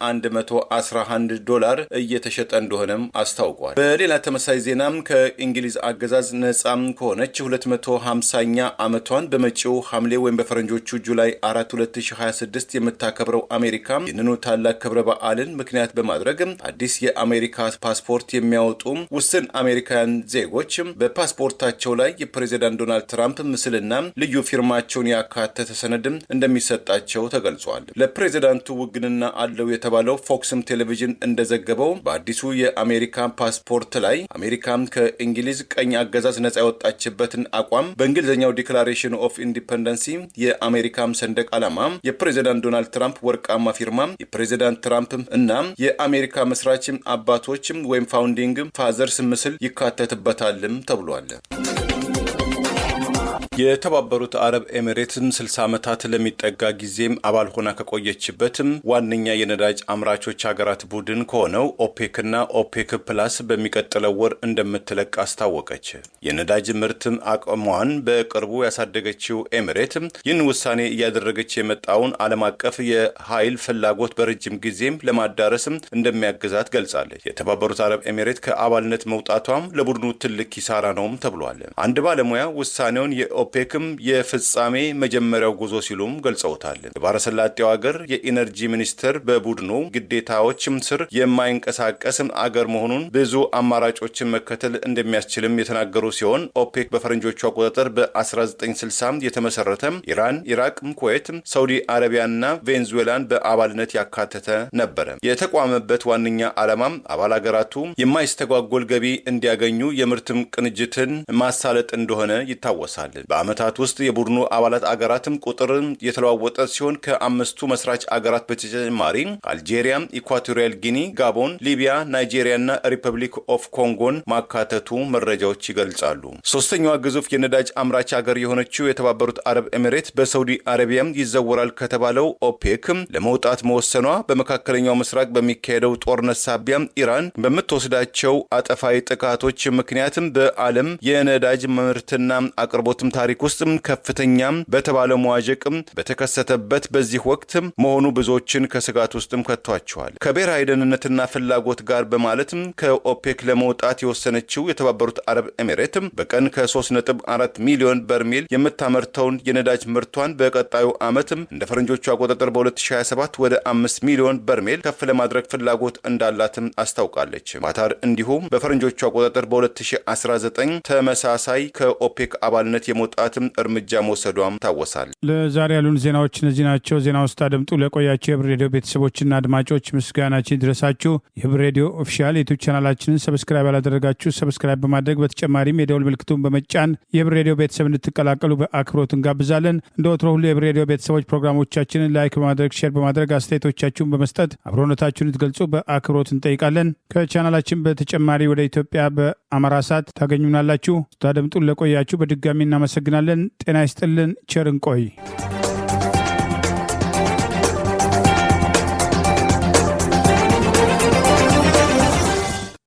$111 እየተሸጠ እንደሆነም አስታውቋል። በሌላ ተመሳሳይ ዜናም ከእንግሊዝ አገዛዝ ነጻም ከሆነች 250ኛ ዓመቷን በመጪው ሐምሌ ወይም በፈረንጆቹ ጁላይ 4 2026 የምታከብረው አሜሪካ ይህንኑ ታላቅ ክብረ በዓልን ምክንያት በማድረግ አዲስ የአሜሪካ ፓስፖርት የሚያወጡ ውስን አሜሪካውያን ዜጎች በፓስፖርታቸው ላይ የፕሬዝዳንት ዶናልድ ትራምፕ ምስልና ልዩ ፊርማቸውን ያካተተ ሰነድም እንደሚሰጣቸው ተገልጿል። ለፕሬዝዳንቱ ውግንና አለው የተባለው ፎክስም ቴሌቪዥን እንደዘገበው በአዲሱ የአሜሪካ ፓስፖርት ላይ አሜሪካ ከእንግሊዝ ቀኝ አገዛዝ ነጻ ያወጣችበትን አቋም በእንግሊዝኛው ዲክላሬሽን ኦፍ ኢንዲፐንደንሲ የአሜሪካም ሰንደቅ ዓላማ፣ የፕሬዝዳንት ዶናልድ ትራምፕ ወርቃማ ፊርማ፣ የፕሬዝዳንት ትራምፕ እና የአሜሪካ መስራች አባቶች ወይም ፋውንዲንግ ፋዘርስ ምስል ይካተትበታልም ተብሏል። የተባበሩት አረብ ኤሚሬትም 60 ዓመታት ለሚጠጋ ጊዜም አባል ሆና ከቆየችበትም ዋነኛ የነዳጅ አምራቾች ሀገራት ቡድን ከሆነው ኦፔክና ኦፔክ ፕላስ በሚቀጥለው ወር እንደምትለቅ አስታወቀች። የነዳጅ ምርትም አቅሟን በቅርቡ ያሳደገችው ኤሚሬት ይህን ውሳኔ እያደረገች የመጣውን ዓለም አቀፍ የኃይል ፍላጎት በረጅም ጊዜም ለማዳረስም እንደሚያግዛት ገልጻለች። የተባበሩት አረብ ኤሚሬት ከአባልነት መውጣቷም ለቡድኑ ትልቅ ኪሳራ ነውም ተብሏል። አንድ ባለሙያ ውሳኔውን ኦፔክም የፍጻሜ መጀመሪያው ጉዞ ሲሉም ገልጸውታል። የባረሰላጤው ሀገር የኢነርጂ ሚኒስትር በቡድኑ ግዴታዎችም ስር የማይንቀሳቀስ አገር መሆኑን ብዙ አማራጮችን መከተል እንደሚያስችልም የተናገሩ ሲሆን ኦፔክ በፈረንጆቹ አቆጣጠር በ1960 የተመሰረተ ኢራን፣ ኢራቅ፣ ኩዌት፣ ሳውዲ አረቢያና ቬንዙዌላን በአባልነት ያካተተ ነበረ። የተቋመበት ዋነኛ ዓላማም አባል ሀገራቱ የማይስተጓጎል ገቢ እንዲያገኙ የምርትም ቅንጅትን ማሳለጥ እንደሆነ ይታወሳል። በዓመታት ውስጥ የቡድኑ አባላት አገራትም ቁጥር የተለዋወጠ ሲሆን ከአምስቱ መስራች አገራት በተጨማሪ አልጄሪያ፣ ኢኳቶሪያል ጊኒ፣ ጋቦን፣ ሊቢያ፣ ናይጄሪያና ሪፐብሊክ ኦፍ ኮንጎን ማካተቱ መረጃዎች ይገልጻሉ። ሶስተኛዋ ግዙፍ የነዳጅ አምራች ሀገር የሆነችው የተባበሩት አረብ ኤሚሬት በሳውዲ አረቢያ ይዘወራል ከተባለው ኦፔክ ለመውጣት መወሰኗ በመካከለኛው ምስራቅ በሚካሄደው ጦርነት ሳቢያ ኢራን በምትወስዳቸው አጠፋዊ ጥቃቶች ምክንያትም በዓለም የነዳጅ ምርትና አቅርቦትም ታሪክ ውስጥ ከፍተኛ በተባለ መዋዠቅም በተከሰተበት በዚህ ወቅት መሆኑ ብዙዎችን ከስጋት ውስጥም ከቷቸዋል። ከብሔራዊ ደህንነትና ፍላጎት ጋር በማለትም ከኦፔክ ለመውጣት የወሰነችው የተባበሩት አረብ ኤሚሬት በቀን ከ3.4 ሚሊዮን በርሜል የምታመርተውን የነዳጅ ምርቷን በቀጣዩ ዓመትም እንደ ፈረንጆቹ አቆጣጠር በ2027 ወደ 5 ሚሊዮን በርሜል ከፍ ለማድረግ ፍላጎት እንዳላትም አስታውቃለች። ቃታር እንዲሁም በፈረንጆቹ አቆጣጠር በ2019 ተመሳሳይ ከኦፔክ አባልነት የመውጣት ለማውጣትም እርምጃ መውሰዷም ታወሳል። ለዛሬ ያሉን ዜናዎች እነዚህ ናቸው። ዜና ውስጥ አደምጡ ለቆያቸው የህብር ሬዲዮ ቤተሰቦችና አድማጮች ምስጋናችን ይድረሳችሁ። የህብር ሬዲዮ ኦፊሻል ዩቲዩብ ቻናላችንን ሰብስክራይብ ያላደረጋችሁ ሰብስክራይብ በማድረግ በተጨማሪም የደውል ምልክቱን በመጫን የህብር ሬዲዮ ቤተሰብ እንድትቀላቀሉ በአክብሮት እንጋብዛለን። እንደ ወትሮ ሁሉ የህብር ሬዲዮ ቤተሰቦች ፕሮግራሞቻችንን ላይክ በማድረግ ሼር በማድረግ አስተያየቶቻችሁን በመስጠት አብሮነታችሁን እንድትገልጹ በአክብሮት እንጠይቃለን። ከቻናላችን በተጨማሪ ወደ ኢትዮጵያ በአማራ ሳት ታገኙናላችሁ። ስታደምጡን ለቆያችሁ በድጋሚ እናመሰግናለን። ጤና ይስጥልን። ቸር እንቆይ።